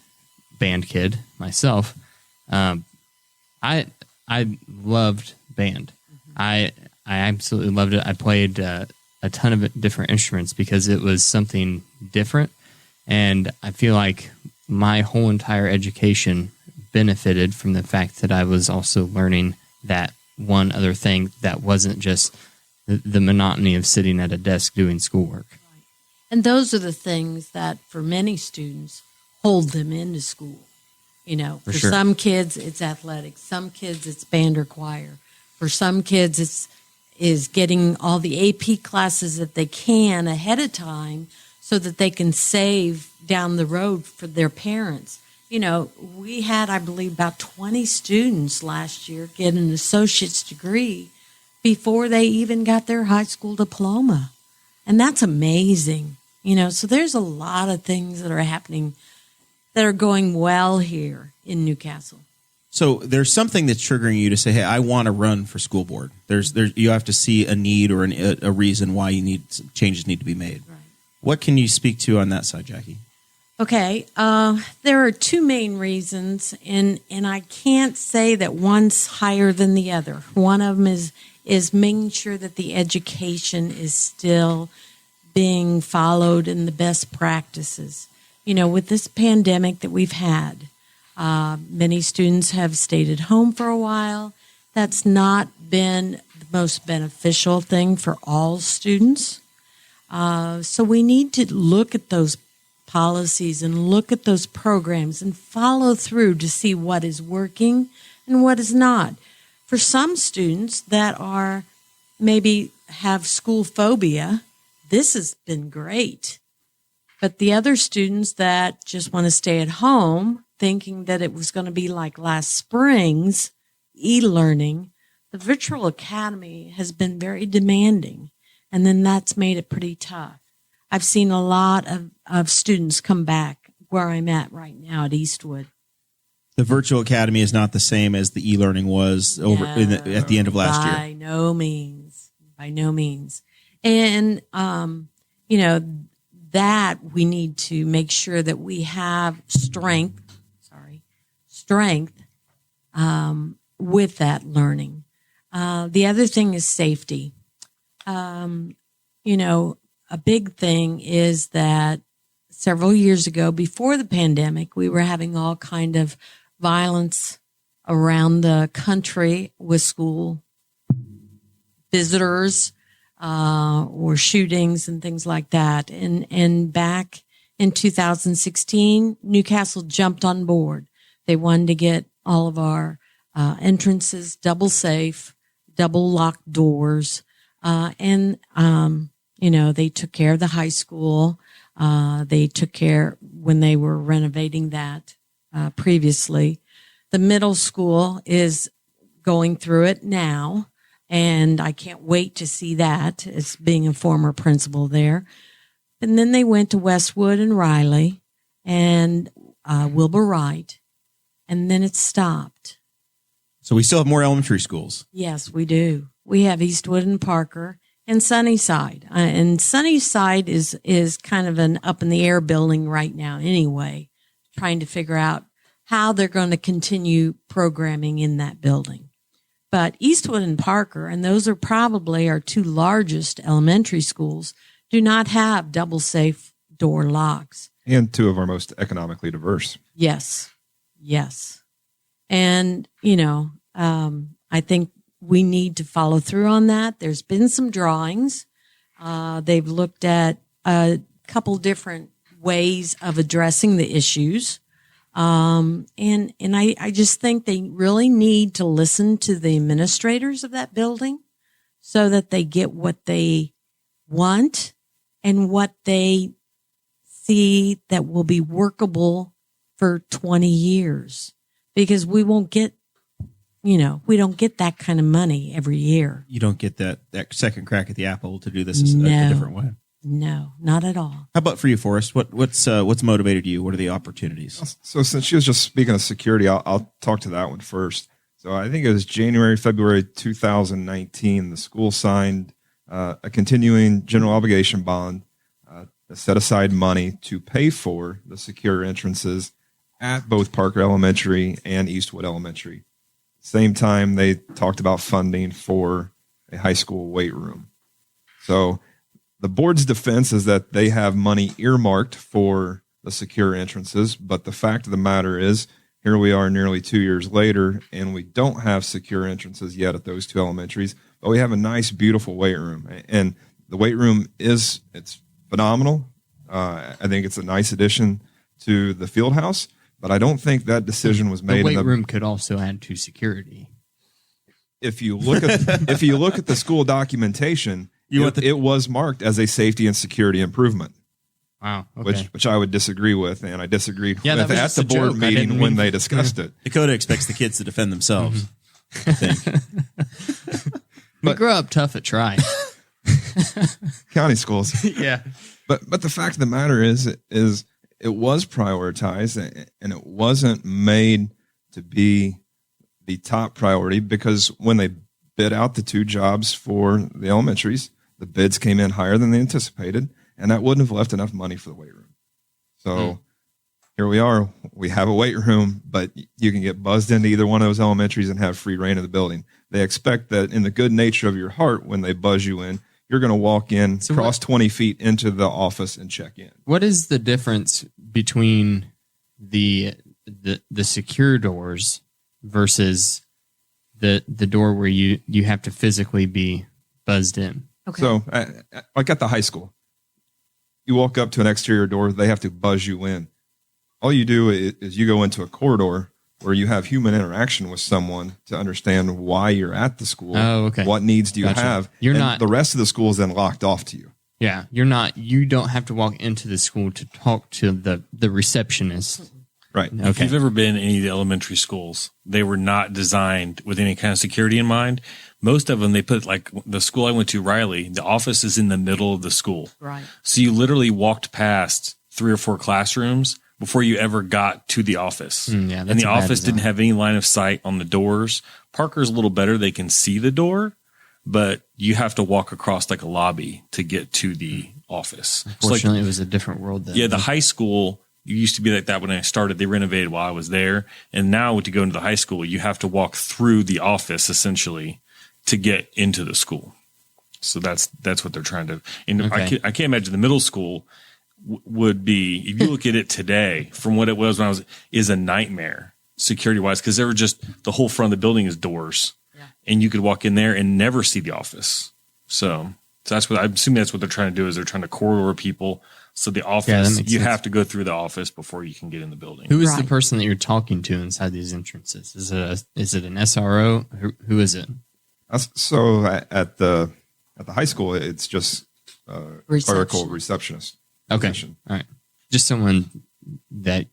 band kid myself, I loved band. I absolutely loved it. I played a ton of different instruments because it was something different, and I feel like my whole entire education benefited from the fact that I was also learning that one other thing that wasn't just the monotony of sitting at a desk doing schoolwork. And those are the things that, for many students, hold them into school. For sure. some kids, it's athletics. Some kids, it's band or choir. For some kids, it's getting all the AP classes that they can ahead of time so that they can save down the road for their parents. We had, I believe, about 20 students last year get an associate's degree before they even got their high school diploma. And that's amazing. So there's a lot of things that are happening that are going well here in Newcastle. So there's something that's triggering you to say, hey, I want to run for school board. You have to see a need or a reason why changes need to be made. Right. What can you speak to on that side, Jaci? Okay, there are two main reasons, and I can't say that one's higher than the other. One of them is making sure that the education is still being followed in the best practices. With this pandemic that we've had, many students have stayed at home for a while. That's not been the most beneficial thing for all students. So we need to look at those policies and look at those programs and follow through to see what is working and what is not. For some students that are maybe have school phobia, this has been great. But the other students that just want to stay at home, thinking that it was going to be like last spring's e-learning, the virtual academy has been very demanding, and then that's made it pretty tough. I've seen a lot of students come back where I'm at right now at Eastwood. The virtual academy is not the same as the e-learning was at the end of last year. By no means. And, that we need to make sure that we have strength with that learning. The other thing is safety. A big thing is that several years ago, before the pandemic, we were having all kind of violence around the country with school visitors or shootings and things like that. And back in 2016, Newcastle jumped on board. They wanted to get all of our entrances double safe, double locked doors, they took care of the high school. They took care when they were renovating that previously. The middle school is going through it now, and I can't wait to see that as being a former principal there. And then they went to Westwood and Riley and Wilbur Wright, and then it stopped. So we still have more elementary schools. Yes, we do. We have Eastwood and Parker and Sunnyside. And Sunnyside is kind of an up-in-the-air building right now anyway, trying to figure out how they're going to continue programming in that building. But Eastwood and Parker, and those are probably our two largest elementary schools, do not have double safe door locks. And two of our most economically diverse. Yes. And, I think we need to follow through on that. There's been some drawings. They've looked at a couple different ways of addressing the issues. And I just think they really need to listen to the administrators of that building so that they get what they want and what they see that will be workable for 20 years. Because we won't get, we don't get that kind of money every year. You don't get that second crack at the apple to do this a different way. No, not at all. How about for you, Forrest? What's motivated you? What are the opportunities? So since she was just speaking of security, I'll talk to that one first. So I think it was February 2019, the school signed a continuing general obligation bond to set aside money to pay for the secure entrances at both Parker Elementary and Eastwood Elementary. Same time, they talked about funding for a high school weight room. So the board's defense is that they have money earmarked for the secure entrances, but the fact of the matter is, here we are nearly 2 years later, and we don't have secure entrances yet at those two elementaries, but we have a nice, beautiful weight room. And the weight room it's phenomenal. I think it's a nice addition to the field house. But I don't think that decision was made. The weight room could also add to security. If you look at the school documentation, it was marked as a safety and security improvement. Wow. Okay. Which I would disagree with, and I disagreed with at the board meeting when they discussed it. Dakota expects the kids to defend themselves. I think. We grew up tough at Tri. County schools. Yeah. But the fact of the matter is it was prioritized, and it wasn't made to be the top priority, because when they bid out the two jobs for the elementaries, the bids came in higher than they anticipated, and that wouldn't have left enough money for the weight room. So here we are. We have a weight room, but you can get buzzed into either one of those elementaries and have free reign of the building. They expect that in the good nature of your heart, when they buzz you in, you're going to walk in, cross 20 feet into the office and check in. What is the difference between the secure doors versus the door where you have to physically be buzzed in? Okay. So like at the high school, you walk up to an exterior door, they have to buzz you in. All you do is you go into a corridor where you have human interaction with someone to understand why you're at the school. Oh, okay. What needs do you Gotcha. have? You're and not- the rest of the school is then locked off to you. Yeah, you don't have to walk into the school to talk to the receptionist. Right. If Okay. you've ever been in any of the elementary schools, they were not designed with any kind of security in mind. Most of them, they put, like the school I went to, Riley, the office is in the middle of the school. Right. So you literally walked past 3 or 4 classrooms before you ever got to the office. yeah, that's and the a bad office design. didn't have any line of sight on the doors. Parker's a little better. They can see the door, but you have to walk across like a lobby to get to the office. So, like, Fortunately, it was a different world then. yeah, the high school, you used to be like that when I started. They renovated while I was there. And now to go into the high school, you have to walk through the office essentially to get into the school. So that's what they're trying to. And Okay. I can't imagine the middle school would be, if you look at it today from what it was when I was, is a nightmare security wise, because they were just, the whole front of the building is doors. Yeah. And you could walk in there and never see the office. So that's what I'm assuming that's what they're trying to do, is they're trying to corridor people. So the that office, makes you sense. have to go through the office before you can get in the building. Who is the Right. person that you're talking to inside these entrances? Is it an SRO? Who is it? So at the high school, it's just clerical receptionist. Okay. Position. All right. Just someone that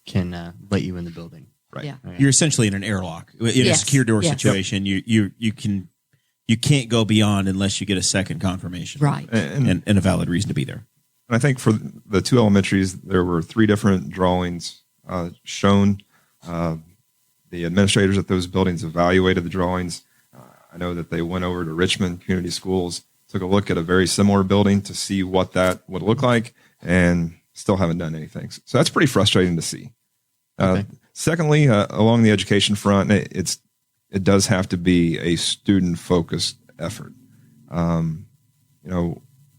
can let you in the building. Right. Yeah. Okay. You're essentially in an airlock in a Yes. secure door Yes. situation. You can't go beyond unless you get a second confirmation, Right. And and a valid reason to be there. I think for the 2 elementaries, there were 3 different drawings shown. The administrators at those buildings evaluated the drawings. I know that they went over to Richmond Community Schools, took a look at a very similar building to see what that would look like, and still haven't done anything. So that's pretty frustrating to see. Okay. Secondly, along the education front, it does have to be a student-focused effort.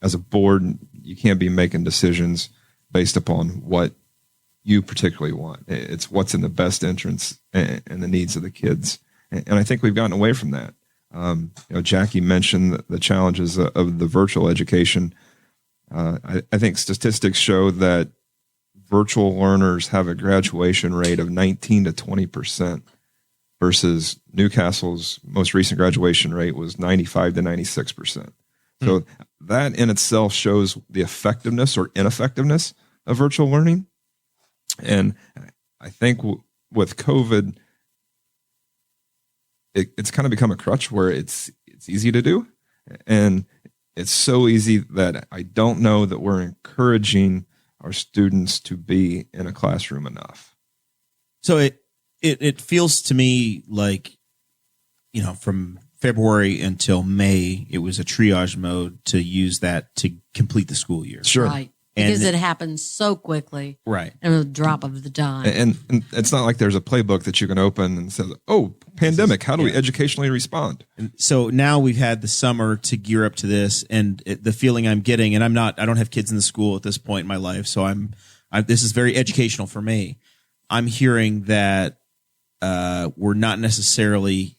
As a board, you can't be making decisions based upon what you particularly want. It's what's in the best interest and the needs of the kids. And I think we've gotten away from that. Jaci mentioned the challenges of the virtual education. I think statistics show that virtual learners have a graduation rate of 19 to 20%, versus Newcastle's most recent graduation rate was 95 to 96%. So that in itself shows the effectiveness or ineffectiveness of virtual learning. And I think with COVID, it's kind of become a crutch where it's easy to do. And it's so easy that I don't know that we're encouraging our students to be in a classroom enough. So it feels to me like, from February until May, it was a triage mode to use that to complete the school year. Sure. Right. And Because it happens so quickly. Right. In a drop of the dime. And it's not like there's a playbook that you can open and say, oh, pandemic, how do we educationally respond? And so now we've had the summer to gear up to this, and the feeling I'm getting, and I don't have kids in the school at this point in my life, so this is very educational for me. I'm hearing that we're not necessarily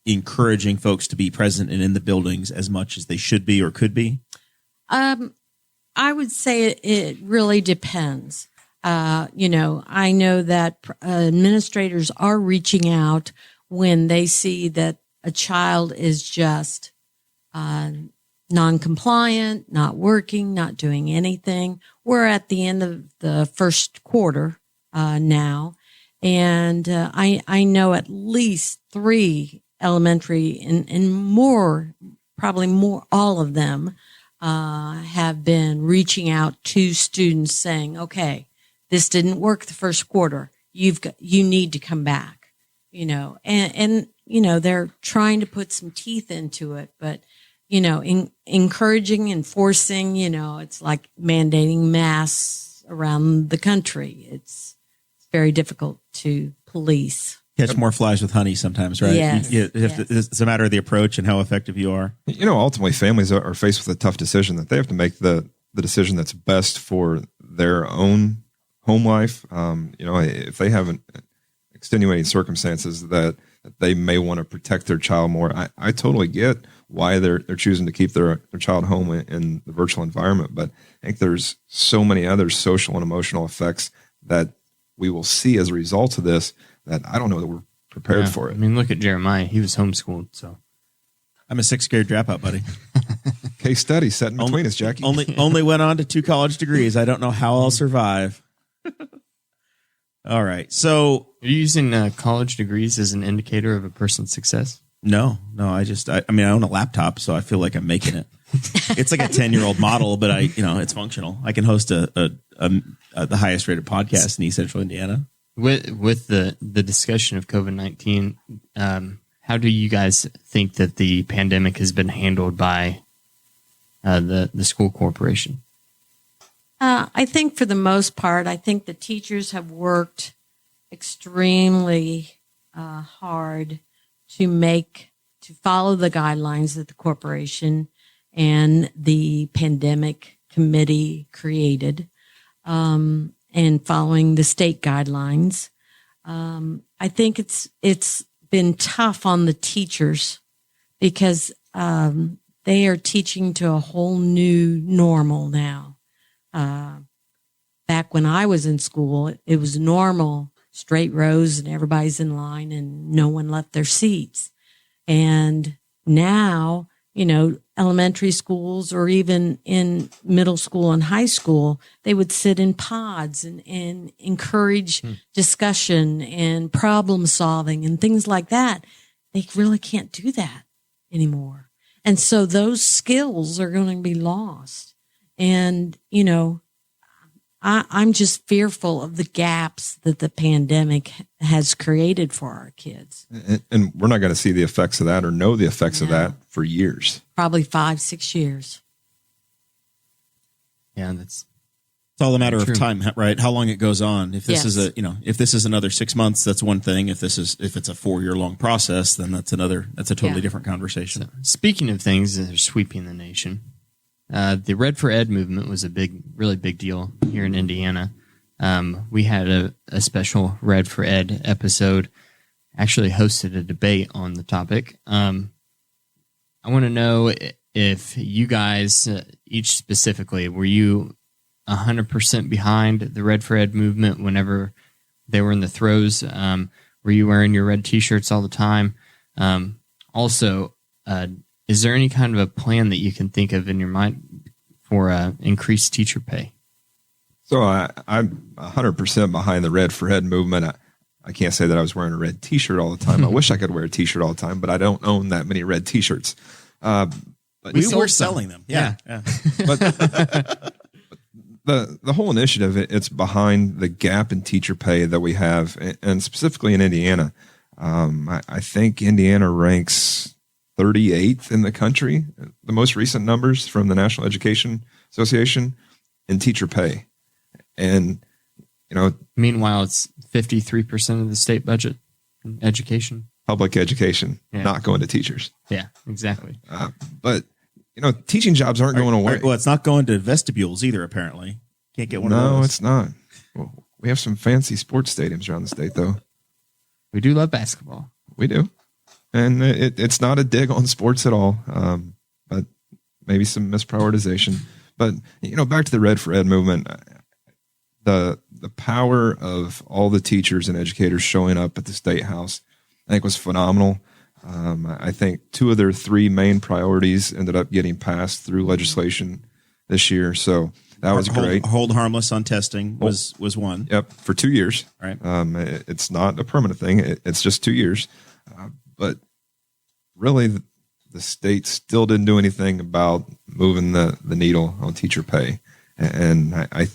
encouraging folks to be present and in the buildings as much as they should be or could be. I would say it really depends. I know that administrators are reaching out when they see that a child is just non-compliant, not working, not doing anything. We're at the end of the first quarter now, and I know at least 3 elementary and more, probably more, all of them have been reaching out to students saying, okay, this didn't work the first quarter. You need to come back, and they're trying to put some teeth into it, but, encouraging and forcing, it's like mandating masks around the country. It's very difficult to police. Catch more flies with honey sometimes, right? Yes, It's a matter of the approach and how effective you are. Ultimately, families are faced with a tough decision that they have to make the decision that's best for their own home life. If they have extenuating circumstances that they may want to protect their child more, I totally get why they're choosing to keep their child home in the virtual environment. But I think there's so many other social and emotional effects that we will see as a result of this that I don't know that we're prepared for it. I mean, look at Jeremiah. He was homeschooled, so. I'm a sixth grade dropout, buddy. Case study set in between us, Jackie. Only went on to 2 college degrees. I don't know how I'll survive. All right. So are you using college degrees as an indicator of a person's success? No. I own a laptop, so I feel like I'm making it. It's like a 10-year-old model, but it's functional. I can host the highest rated podcast in East Central Indiana. With the discussion of COVID-19, how do you guys think that the pandemic has been handled by the school corporation? I think for the most part, I think the teachers have worked extremely hard to follow the guidelines that the corporation and the pandemic committee created, and following the state guidelines. I think it's been tough on the teachers because they are teaching to a whole new normal now. Back when I was in school, it was normal, straight rows and everybody's in line and no one left their seats. And now, elementary schools or even in middle school and high school, they would sit in pods and encourage discussion and problem solving and things like that. They really can't do that anymore. And so those skills are going to be lost. And, I'm just fearful of the gaps that the pandemic has created for our kids. And we're not going to see the effects of that or know the effects of that for years. Probably 5-6 years. Yeah, it's all a matter of time, right? How long it goes on. If this Yes. if this is another 6 months, that's one thing. If it's a 4-year long process, then that's a totally different conversation. So, speaking of things that are sweeping the nation, the Red for Ed movement was a really big deal here in Indiana. We had a special Red for Ed episode, actually hosted a debate on the topic. I want to know if you guys, each specifically, were you 100% behind the Red for Ed movement whenever they were in the throes? Were you wearing your red T-shirts all the time? Also, is there any kind of a plan that you can think of in your mind for increased teacher pay? So I'm 100% behind the Red for Ed movement. I can't say that I was wearing a red T-shirt all the time. I wish I could wear a T-shirt all the time, but I don't own that many red T-shirts. But we were selling them. Yeah. But the whole initiative, it's behind the gap in teacher pay that we have, and specifically in Indiana. I think Indiana ranks 38th in the country, the most recent numbers from the National Education Association, in teacher pay. And, meanwhile, it's 53% of the state budget in education. Public education, not going to teachers. Yeah, exactly. But, teaching jobs aren't going away. Well, it's not going to vestibules either, apparently. Can't get one of those. No, it's not. Well, we have some fancy sports stadiums around the state, though. We do love basketball. We do. And it's not a dig on sports at all, but maybe some misprioritization. But, back to the Red for Ed movement, the power of all the teachers and educators showing up at the State House, I think, was phenomenal. I think 2 of their 3 main priorities ended up getting passed through legislation this year. So that was great. Hold harmless on testing was one. Yep, for 2 years. Right. It's not a permanent thing. It's just 2 years. But really, the state still didn't do anything about moving the needle on teacher pay. And I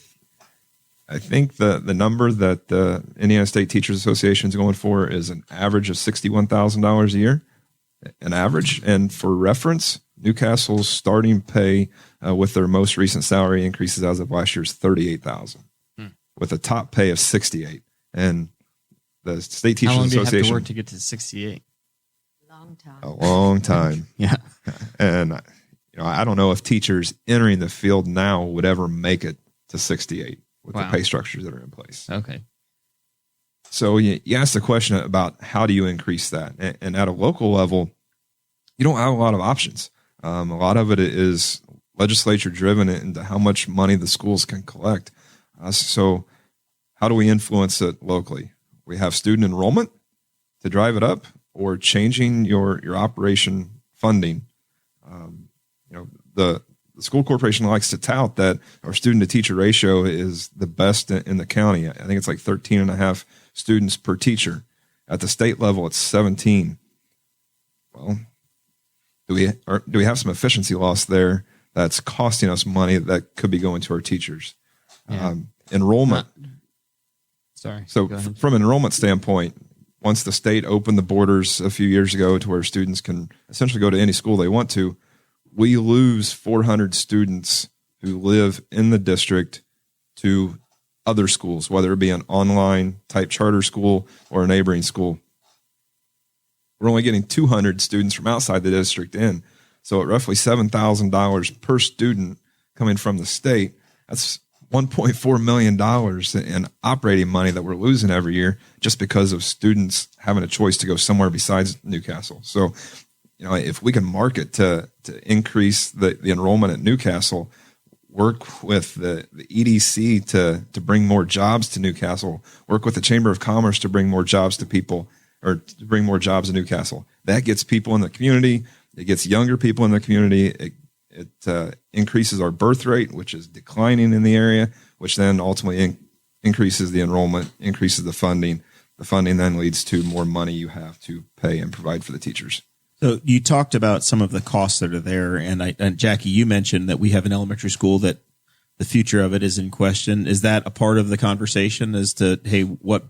think the number that the Indiana State Teachers Association is going for is an average of $61,000 a year, an average. And for reference, Newcastle's starting pay with their most recent salary increases as of last year's $38,000. with a top pay of 68. And the State Teachers How long do you have Association, to work to get to 68? Long time. a long time. Yeah. And I don't know if teachers entering the field now would ever make it to 68 with the pay structures that are in place. Okay. So you asked the question about how do you increase that? And at a local level, you don't have a lot of options. A lot of it is legislature driven into how much money the schools can collect. So how do we influence it locally? We have student enrollment to drive it up, or changing your operation funding. The school corporation likes to tout that our student to teacher ratio is the best in the county. I think it's like 13 and a half students per teacher. At the state level, it's 17. Well, do we have some efficiency loss there that's costing us money that could be going to our teachers? Yeah. Enrollment. Sorry. So from an enrollment standpoint, once the state opened the borders a few years ago to where students can essentially go to any school they want to, we lose 400 students who live in the district to other schools, whether it be an online type charter school or a neighboring school. We're only getting 200 students from outside the district in. So at roughly $7,000 per student coming from the state, that's $1.4 million in operating money that we're losing every year just because of students having a choice to go somewhere besides Newcastle. So, if we can market to increase the enrollment at Newcastle, work with the EDC to bring more jobs to Newcastle, work with the Chamber of Commerce to bring more jobs to people, or to bring more jobs to Newcastle. That gets people in the community. It gets younger people in the community. It increases our birth rate, which is declining in the area, which then ultimately increases the enrollment, increases the funding. The funding then leads to more money you have to pay and provide for the teachers. So you talked about some of the costs that are there, and Jaci, you mentioned that we have an elementary school that the future of it is in question. Is that a part of the conversation as to, hey, what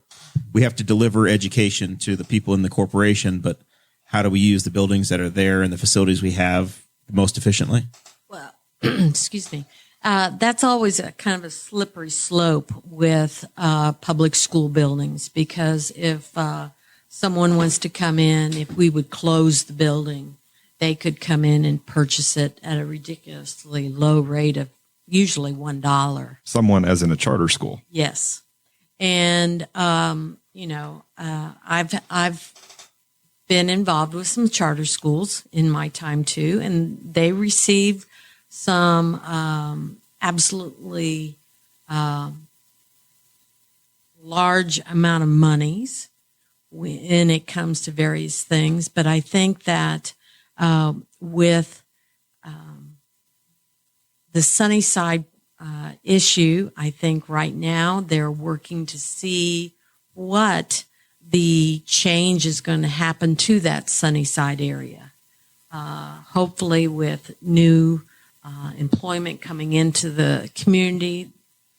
we have to deliver education to the people in the corporation, but how do we use the buildings that are there and the facilities we have most efficiently? Well, excuse me. That's always a kind of a slippery slope with public school buildings, because if someone wants to come in, if we would close the building, they could come in and purchase it at a ridiculously low rate of usually $1. Someone as in a charter school. Yes. And, I've been involved with some charter schools in my time too, and they receive some absolutely large amount of monies when it comes to various things. But I think that with the Sunnyside issue, I think right now they're working to see what the change is going to happen to that Sunnyside area. Hopefully with new employment coming into the community,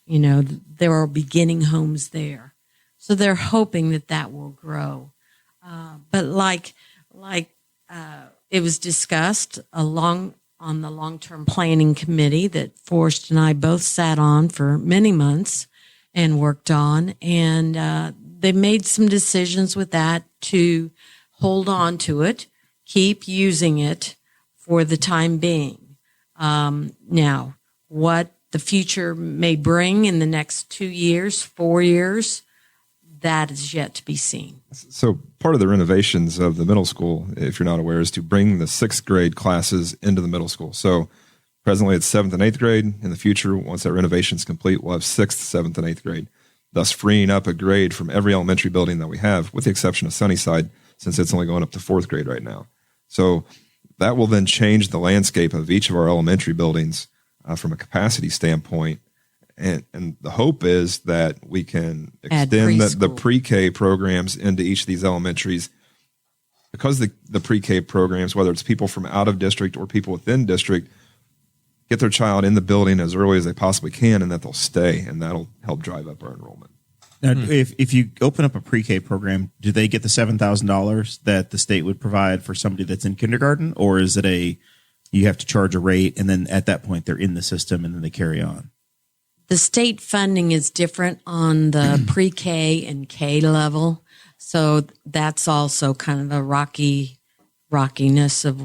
there are beginning homes there. So they're hoping that will grow. But like it was discussed on the long-term planning committee that Forrest and I both sat on for many months and worked on, and they made some decisions with that to hold on to it, keep using it for the time being. Now, what the future may bring in the next 2 years, 4 years, that is yet to be seen. So part of the renovations of the middle school, if you're not aware, is to bring the 6th grade classes into the middle school. So presently it's 7th and 8th grade. In the future, once that renovation is complete, we'll have 6th, 7th, and 8th grade, thus freeing up a grade from every elementary building that we have, with the exception of Sunnyside, since it's only going up to 4th grade right now. So that will then change the landscape of each of our elementary buildings from a capacity standpoint. And the hope is that we can extend the pre-K programs into each of these elementaries, because the pre-K programs, whether it's people from out of district or people within district, get their child in the building as early as they possibly can, and that they'll stay, and that'll help drive up our enrollment. Now, if you open up a pre-K program, do they get the $7,000 that the state would provide for somebody that's in kindergarten, or is it you have to charge a rate, and then at that point they're in the system and then they carry on? The state funding is different on the pre-K and K level. So that's also kind of a rockiness of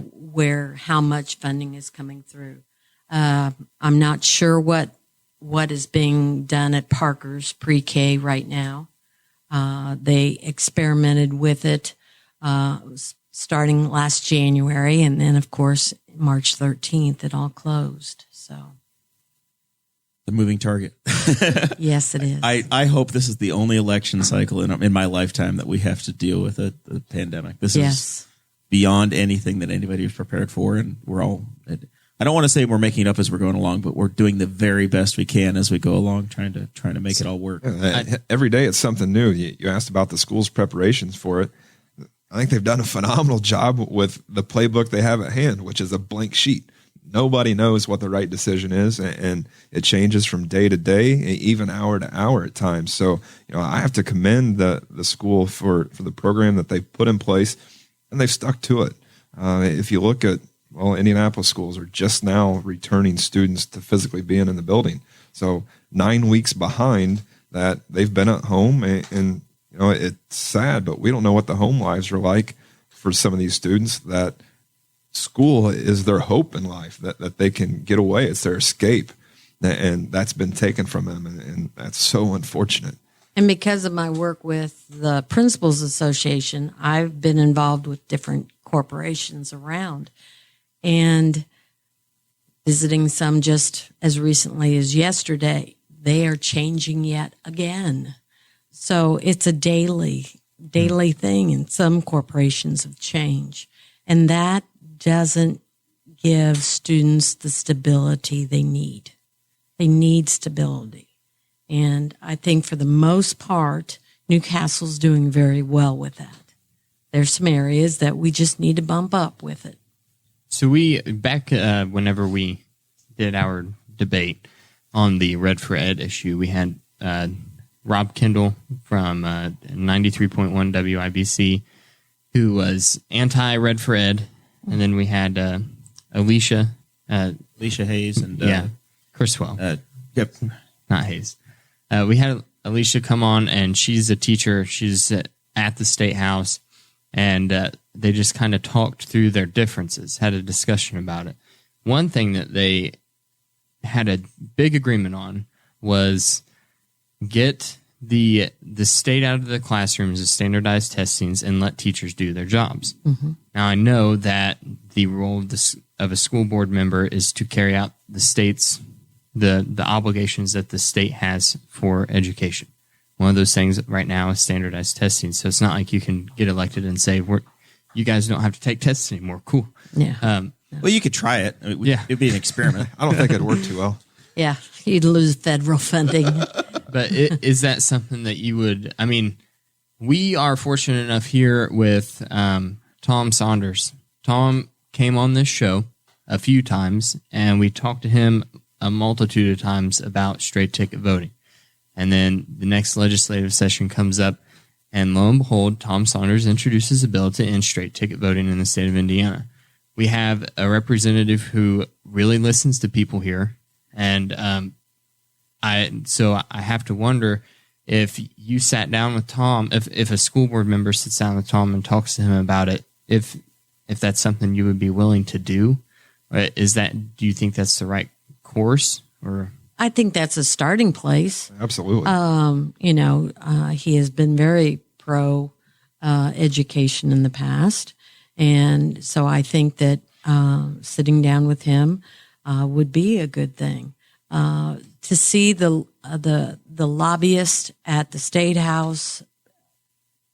how much funding is coming through. I'm not sure what is being done at Parker's pre-K right now. They experimented with it starting last January, and then, of course, March 13th, it all closed. So the moving target. Yes, it is. I hope this is the only election cycle in my lifetime that we have to deal with the pandemic. This is beyond anything that anybody was prepared for, and we're all. I don't want to say we're making it up as we're going along, but we're doing the very best we can as we go along, trying to make it all work. Every day it's something new. You asked about the school's preparations for it. I think they've done a phenomenal job with the playbook they have at hand, which is a blank sheet. Nobody knows what the right decision is, and it changes from day to day, even hour to hour at times. So, I have to commend the school for the program that they put in place, and they've stuck to it. If you look at, Indianapolis schools are just now returning students to physically being in the building. So 9 weeks behind that, they've been at home, and it's sad, but we don't know what the home lives are like for some of these students. That school is their hope in life, that they can get away. It's their escape, and that's been taken from them, and that's so unfortunate. And because of my work with the Principals Association, I've been involved with different corporations around, and visiting some just as recently as yesterday. They are changing yet again. So it's a daily thing, and some corporations have changed. And that doesn't give students the stability they need. They need stability. And I think for the most part, Newcastle's doing very well with that. There's some areas that we just need to bump up with it. So whenever we did our debate on the Red for Ed issue, we had Rob Kendall from 93.1 WIBC, who was anti-Red for Ed, and then we had Alicia Hayes and Criswell. Yep, not Hayes. We had Alicia come on, and she's a teacher. She's at the State House, and they just kind of talked through their differences, had a discussion about it. One thing that they had a big agreement on was get the state out of the classrooms, the standardized testings, and let teachers do their jobs. Mm-hmm. Now, I know that the role of a school board member is to carry out the state's the obligations that the state has for education. One of those things right now is standardized testing. So it's not like you can get elected and say, you guys don't have to take tests anymore. Cool. Yeah. Well, you could try it. It'd be an experiment. I don't think it'd work too well. Yeah, you'd lose federal funding. But is that something that you would? I mean, we are fortunate enough here with Tom Saunders. Tom came on this show a few times, and we talked to him a multitude of times about straight ticket voting. And then the next legislative session comes up, and lo and behold, Tom Saunders introduces a bill to end straight ticket voting in the state of Indiana. We have a representative who really listens to people here, and I have to wonder if you sat down with Tom, if a school board member sits down with Tom and talks to him about it, if that's something you would be willing to do. Do you think that's the right course? Or I think that's a starting place. Absolutely. He has been very pro education in the past, and so I think that sitting down with him would be a good thing. To see the lobbyists at the State House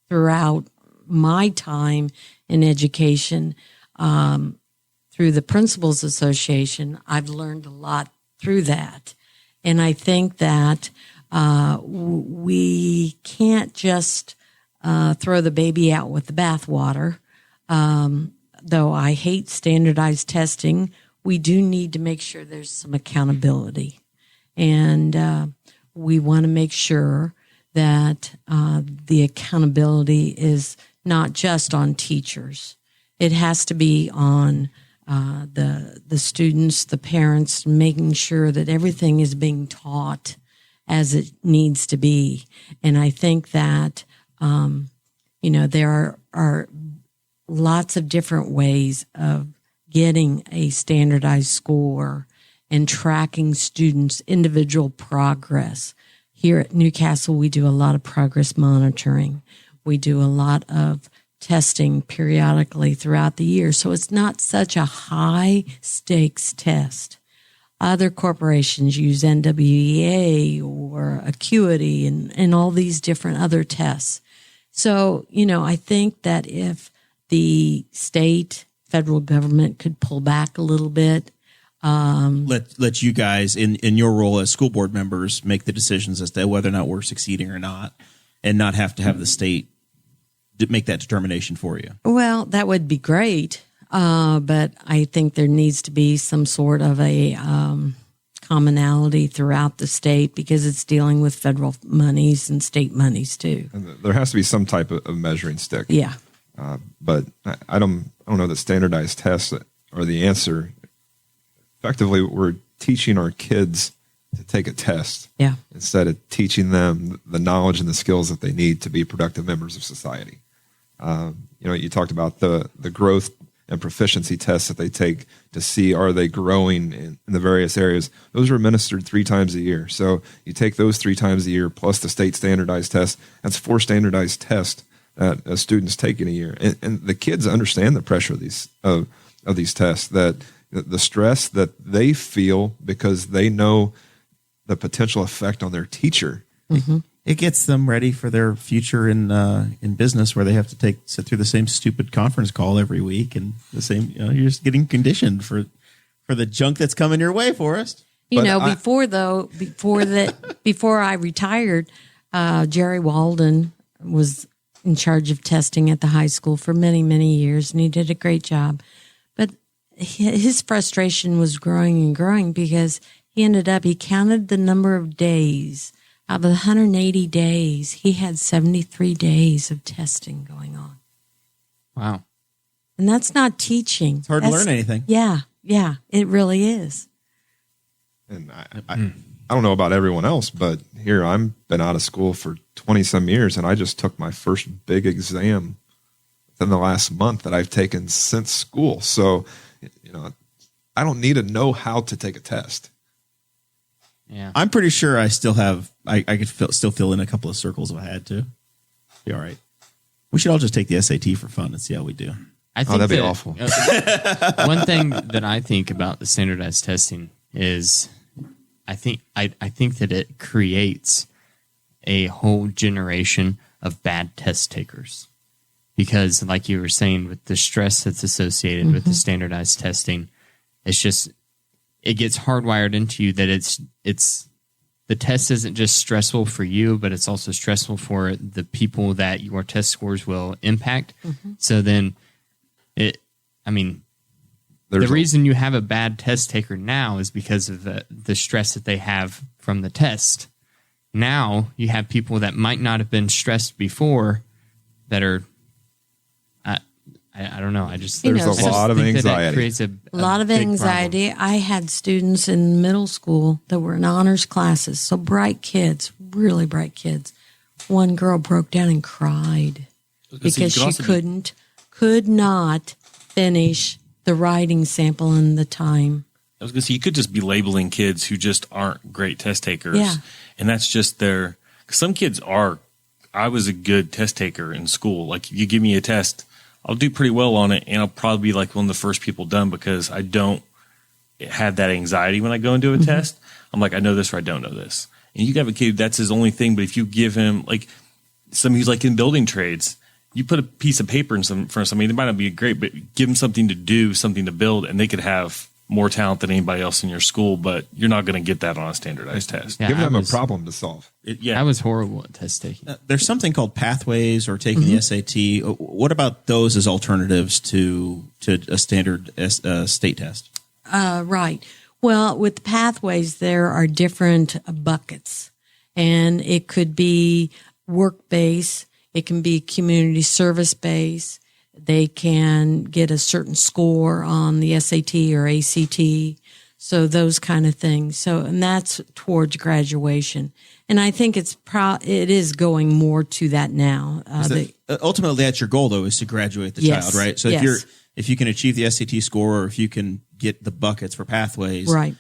throughout my time in education, through the Principals Association, I've learned a lot through that. And I think that we can't just throw the baby out with the bathwater. Though I hate standardized testing, we do need to make sure there's some accountability. And we want to make sure that the accountability is not just on teachers. It has to be on the students, the parents, making sure that everything is being taught as it needs to be. And I think that, there are lots of different ways of getting a standardized score and tracking students' individual progress. Here at Newcastle, we do a lot of progress monitoring. We do a lot of testing periodically throughout the year. So it's not such a high stakes test. Other corporations use NWEA or Acuity and all these different other tests. So, I think that if the state, federal government could pull back a little bit, let you guys in your role as school board members make the decisions as to whether or not we're succeeding or not, and not have to have the state make that determination for you. Well, that would be great. But I think there needs to be some sort of a commonality throughout the state because it's dealing with federal monies and state monies too. And there has to be some type of measuring stick. Yeah. But I don't know that standardized tests are the answer. Effectively, we're teaching our kids to take a test instead of teaching them the knowledge and the skills that they need to be productive members of society. You talked about the growth and proficiency tests that they take to see are they growing in the various areas. Those are administered 3 times a year. So you take those 3 times a year plus the state standardized test. That's 4 standardized tests that students take in a year. And the kids understand the pressure of these tests, that the stress that they feel because they know the potential effect on their teacher. Mm-hmm. It gets them ready for their future in business, where they have to sit through the same stupid conference call every week, and the same. You're just getting conditioned for the junk that's coming your way, Forrest. Before I retired, Jerry Walden was in charge of testing at the high school for many, many years, and he did a great job. But his frustration was growing and growing because he counted the number of days. Out of the 180 days, he had 73 days of testing going on. Wow. And that's not teaching. It's hard to learn anything. Yeah, it really is. And I don't know about everyone else, but here I've been out of school for 20-some years, and I just took my first big exam within the last month that I've taken since school. So, I don't need to know how to take a test. Yeah, I'm pretty sure I still have. I could still fill in a couple of circles if I had to. Be all right. We should all just take the SAT for fun and see how we do. I think that'd be awful. One thing that I think about the standardized testing is, I think that it creates a whole generation of bad test takers, because, like you were saying, with the stress that's associated with the standardized testing, it gets hardwired into you that it's the test isn't just stressful for you, but it's also stressful for the people that your test scores will impact. Mm-hmm. So then the reason you have a bad test taker now is because of the stress that they have from the test. Now you have people that might not have been stressed before that are, I don't know. There's a lot of anxiety. A lot of anxiety. I had students in middle school that were in honors classes. So bright kids, really bright kids. One girl broke down and cried because she could not finish the writing sample in the time. I was going to say, you could just be labeling kids who just aren't great test takers. Yeah. And that's just cause some kids I was a good test taker in school. Like, if you give me a test, I'll do pretty well on it, and I'll probably be like one of the first people done because I don't have that anxiety when I go into a test. I'm like, I know this or I don't know this. And you can have a kid, that's his only thing, but if you give him, like, somebody who's like in building trades, you put a piece of paper in front of somebody, they might not be great, but give them something to do, something to build, and they could have more talent than anybody else in your school, but you're not going to get that on a standardized test. Yeah, give them a problem to solve. I was horrible at test taking. There's something called pathways or taking the SAT. What about those as alternatives to a standard state test? Right. Well, with the pathways, there are different buckets, and it could be work-based. It can be community service-based. They can get a certain score on the SAT or ACT. So those kind of things. So, and that's towards graduation. And I think it is going more to that now. Ultimately, that's your goal, though, is to graduate the child, right? So if you can achieve the SAT score, or if you can get the buckets for pathways, right?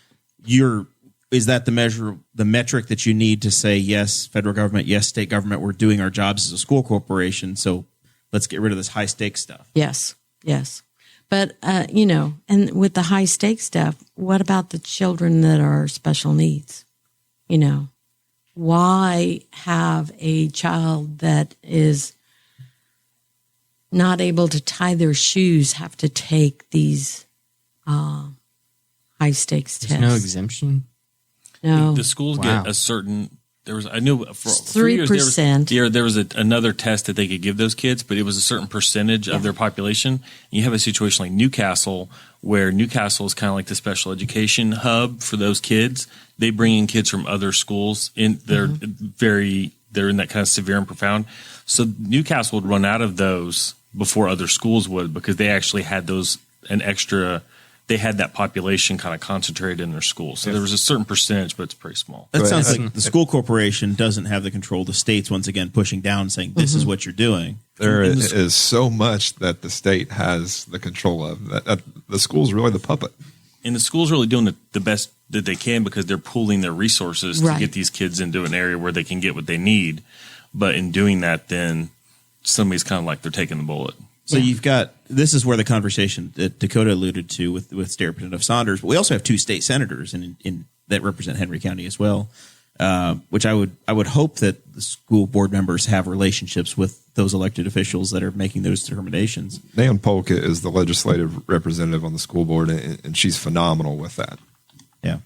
Is that the metric that you need to say, yes, federal government, yes, state government, we're doing our jobs as a school corporation, so let's get rid of this high stakes stuff. Yes. But, and with the high stakes stuff, what about the children that are special needs? Why have a child that is not able to tie their shoes have to take these high stakes tests? There's no exemption? No. The schools get a certain... I knew for 3%. There was another test that they could give those kids, but it was a certain percentage of their population. You have a situation like Newcastle, where Newcastle is kind of like the special education hub for those kids. They bring in kids from other schools. They're in that kind of severe and profound. So Newcastle would run out of those before other schools would, because they actually had they had that population kind of concentrated in their school. So there was a certain percentage, but it's pretty small. That sounds like the school corporation doesn't have the control. The state's once again pushing down, saying this is what you're doing. There is so much that the state has the control of. That the school's really the puppet. And the school's really doing the best that they can, because they're pooling their resources to get these kids into an area where they can get what they need. But in doing that, then somebody's kind of like they're taking the bullet. So you've got, this is where the conversation that Dakota alluded to with State Representative Saunders, but we also have 2 state senators in that represent Henry County as well, which I would hope that the school board members have relationships with those elected officials that are making those determinations. Nan Polka is the legislative representative on the school board, and she's phenomenal with that. Yeah.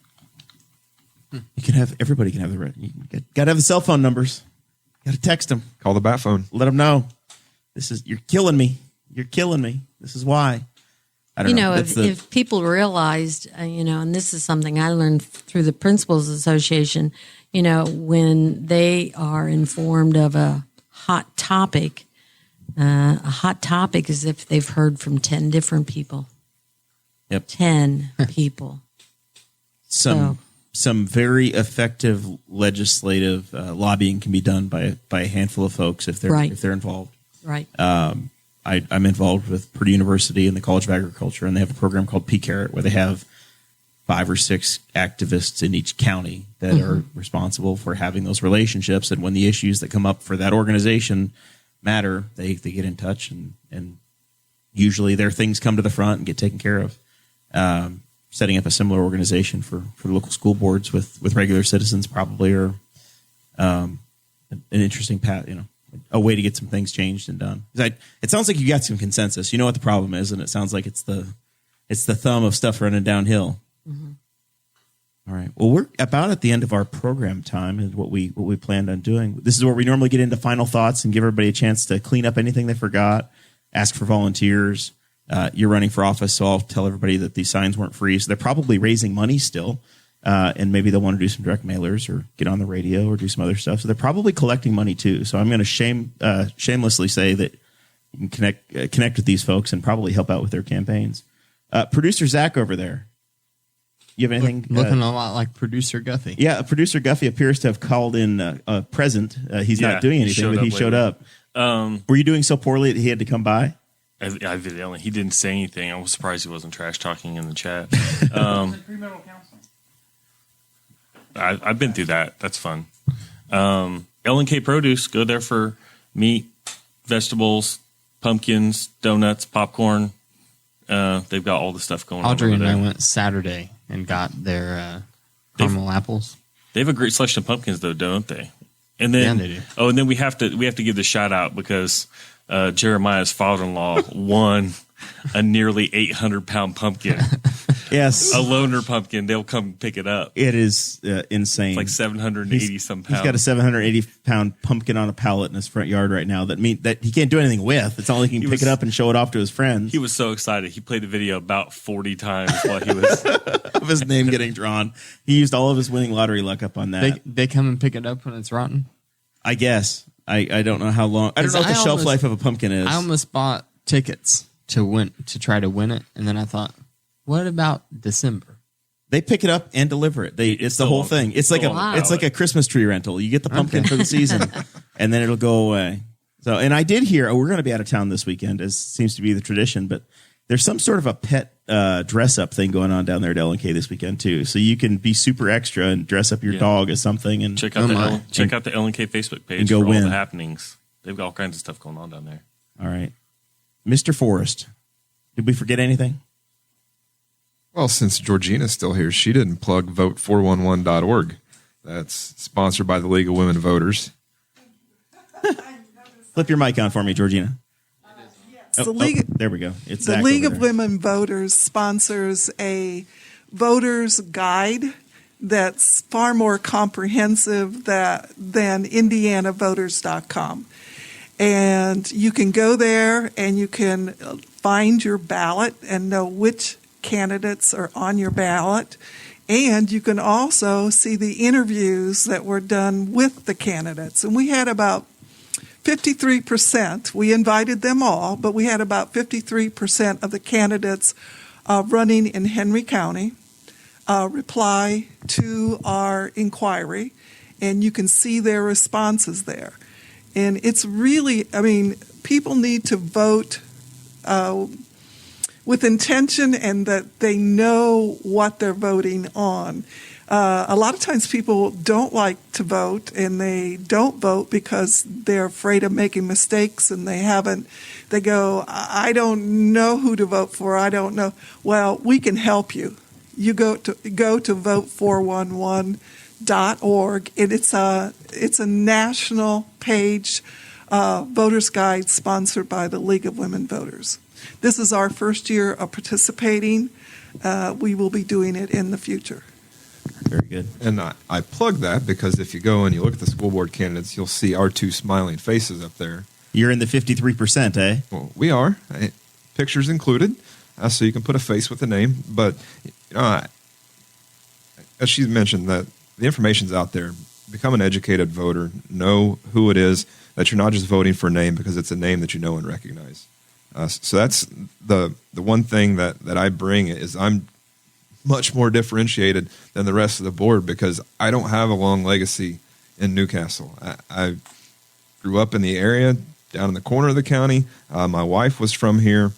Everybody can have you got to have the cell phone numbers. Got to text them. Call the bat phone. Let them know. You're killing me. You're killing me. This is why. I don't know. If people realized, and this is something I learned through the Principals Association, when they are informed of a hot topic is if they've heard from 10 different people. Yep. 10 people. Some very effective legislative lobbying can be done by a handful of folks if they're involved. Right. I'm involved with Purdue University and the College of Agriculture, and they have a program called PCARROT where they have 5 or 6 activists in each county that are responsible for having those relationships. And when the issues that come up for that organization matter, they get in touch, and usually their things come to the front and get taken care of. Setting up a similar organization for the local school boards with regular citizens probably are an interesting path, a way to get some things changed and done. It sounds like you got some consensus. You know what the problem is, and it sounds like it's the thumb of stuff running downhill. Mm-hmm. All right. Well, we're about at the end of our program time, and what we planned on doing. This is where we normally get into final thoughts and give everybody a chance to clean up anything they forgot, ask for volunteers. You're running for office, so I'll tell everybody that these signs weren't free. So they're probably raising money still. And maybe they'll want to do some direct mailers or get on the radio or do some other stuff. So they're probably collecting money too. So I'm going to shamelessly say that you can connect with these folks and probably help out with their campaigns. Producer Zach over there, you have anything? Looking a lot like Producer Guffey. Yeah, Producer Guffey appears to have called in present. He's not doing anything, but he showed up. Were you doing so poorly that he had to come by? Evidently, he didn't say anything. I was surprised he wasn't trash talking in the chat. Premarital counseling. I've been through that. That's fun. L&K Produce, go there for meat, vegetables, pumpkins, donuts, popcorn. They've got all the stuff going on. Audrey and I went Saturday and got their caramel apples. They have a great selection of pumpkins, though, don't they? And then, they do. Oh, and then we have to give the shout out because Jeremiah's father-in-law won a nearly 800-pound pumpkin. Yes. A loaner pumpkin. They'll come pick it up. It is insane. It's like 780-some pounds. He's got a 780-pound pumpkin on a pallet in his front yard right now that he can't do anything with. It's not like he can pick it up and show it off to his friends. He was so excited. He played the video about 40 times while he was... of his name getting drawn. He used all of his winning lottery luck up on that. They come and pick it up when it's rotten? I guess. I don't know how long. I don't know what the shelf life of a pumpkin is. I almost bought tickets to try to win it, and then I thought, what about December? They pick it up and deliver it. It's the whole thing. It's like a Christmas tree rental. You get the pumpkin for the season, and then it'll go away. So, and I did hear, we're going to be out of town this weekend, as seems to be the tradition, but there's some sort of a pet dress-up thing going on down there at L&K this weekend, too. So you can be super extra and dress up your dog as something. And check out the L&K Facebook page for all the happenings. They've got all kinds of stuff going on down there. All right. Mr. Forrest, did we forget anything? Well, since Jorgena's still here, she didn't plug vote411.org. That's sponsored by the League of Women Voters. Flip your mic on for me, Jorgena. There we go. It's the League of Women Voters sponsors a voters guide that's far more comprehensive than IndianaVoters.com. And you can go there and you can find your ballot and know which candidates are on your ballot. And you can also see the interviews that were done with the candidates. And we had about 53%. We invited them all, but we had about 53% of the candidates running in Henry County reply to our inquiry. And you can see their responses there. And it's really, people need to vote with intention and that they know what they're voting on. A lot of times people don't like to vote, and they don't vote because they're afraid of making mistakes, and they go, I don't know who to vote for, I don't know. Well, we can help you. You go to vote411.org, and it's a national page, voters guide sponsored by the League of Women Voters. This is our first year of participating. We will be doing it in the future. Very good. And I plug that because if you go and you look at the school board candidates, you'll see our two smiling faces up there. You're in the 53%, eh? Well, we are. Pictures included, so you can put a face with a name. But as she mentioned, that the information's out there. Become an educated voter. Know who it is, that you're not just voting for a name because it's a name that you know and recognize. So that's the one thing that I bring is I'm much more differentiated than the rest of the board because I don't have a long legacy in Newcastle. I grew up in the area down in the corner of the county. My wife was from here,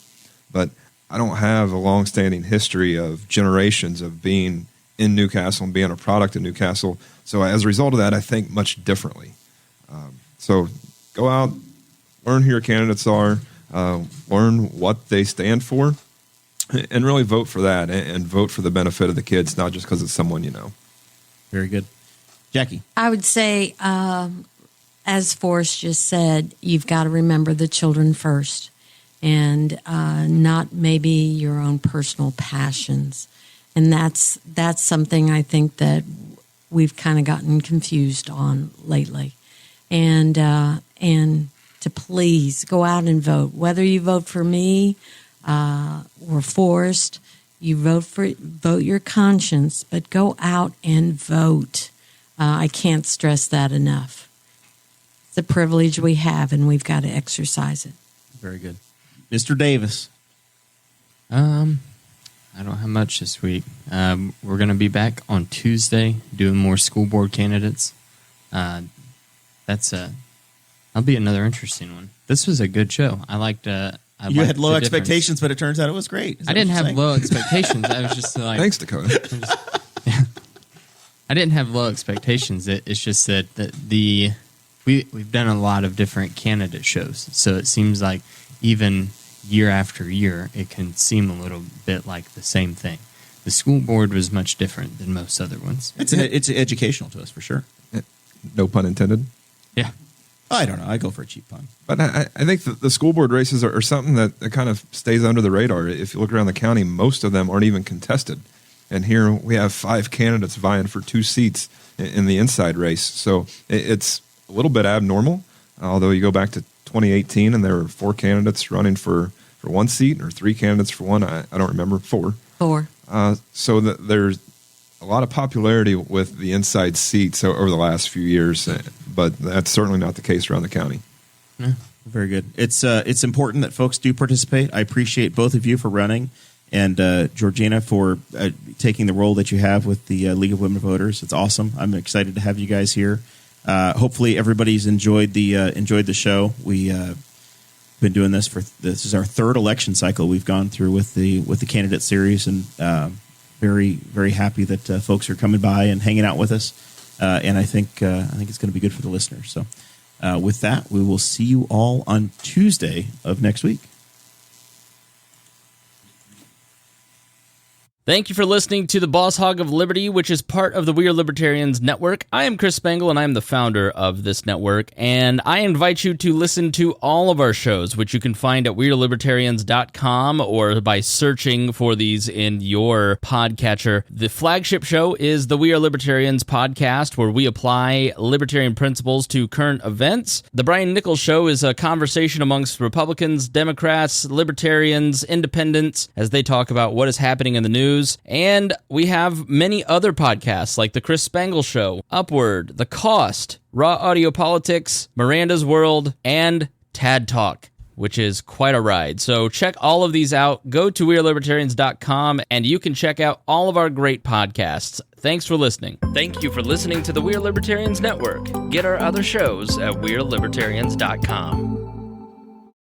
but I don't have a long-standing history of generations of being in Newcastle and being a product of Newcastle. So as a result of that, I think much differently. So go out, learn who your candidates are, learn what they stand for, and really vote for that and vote for the benefit of the kids, not just because it's someone you know. Very good. Jackie? I would say, as Forrest just said, you've got to remember the children first and not maybe your own personal passions. And that's something I think that we've kind of gotten confused on lately. And to please go out and vote. Whether you vote for me or Forrest, you vote your conscience, but go out and vote. I can't stress that enough. It's a privilege we have, and we've got to exercise it. Very good. Mr. Davis? I don't have much this week. We're going to be back on Tuesday doing more school board candidates. That'll be another interesting one. This was a good show. I liked. You had low expectations, but it turns out it was great. I didn't have low expectations. I was just like, thanks, Dakota. I didn't have low expectations. It's just that we've done a lot of different candidate shows, so it seems like even year after year, it can seem a little bit like the same thing. The school board was much different than most other ones. It's educational to us for sure. No pun intended. Yeah. I don't know. I go for a cheap pun. But I think the school board races are something that kind of stays under the radar. If you look around the county, most of them aren't even contested. And here we have 5 candidates vying for 2 seats in the inside race. So it's a little bit abnormal, although you go back to 2018 and there were 4 candidates running for 1 seat or 3 candidates for 1. I don't remember. 4. 4. So there's a lot of popularity with the inside seats over the last few years, but that's certainly not the case around the county. Very good. It's important that folks do participate. I appreciate both of you for running, and Jorgena for taking the role that you have with the League of Women Voters. It's awesome. I'm excited to have you guys here. Hopefully, everybody's enjoyed the show. We been doing this this is our third election cycle we've gone through with the candidate series, and very, very happy that folks are coming by and hanging out with us. And I think it's going to be good for the listeners. So with that, we will see you all on Tuesday of next week. Thank you for listening to the Boss Hog of Liberty, which is part of the We Are Libertarians Network. I am Chris Spangle, and I am the founder of this network, and I invite you to listen to all of our shows, which you can find at WeAreLibertarians.com or by searching for these in your podcatcher. The flagship show is the We Are Libertarians podcast, where we apply libertarian principles to current events. The Brian Nichols Show is a conversation amongst Republicans, Democrats, Libertarians, Independents, as they talk about what is happening in the news. And we have many other podcasts like The Chris Spangle Show, Upward, The Cost, Raw Audio Politics, Miranda's World, and Tad Talk, which is quite a ride. So check all of these out. Go to WeAreLibertarians.com and you can check out all of our great podcasts. Thanks for listening. Thank you for listening to the We Are Libertarians Network. Get our other shows at WeAreLibertarians.com.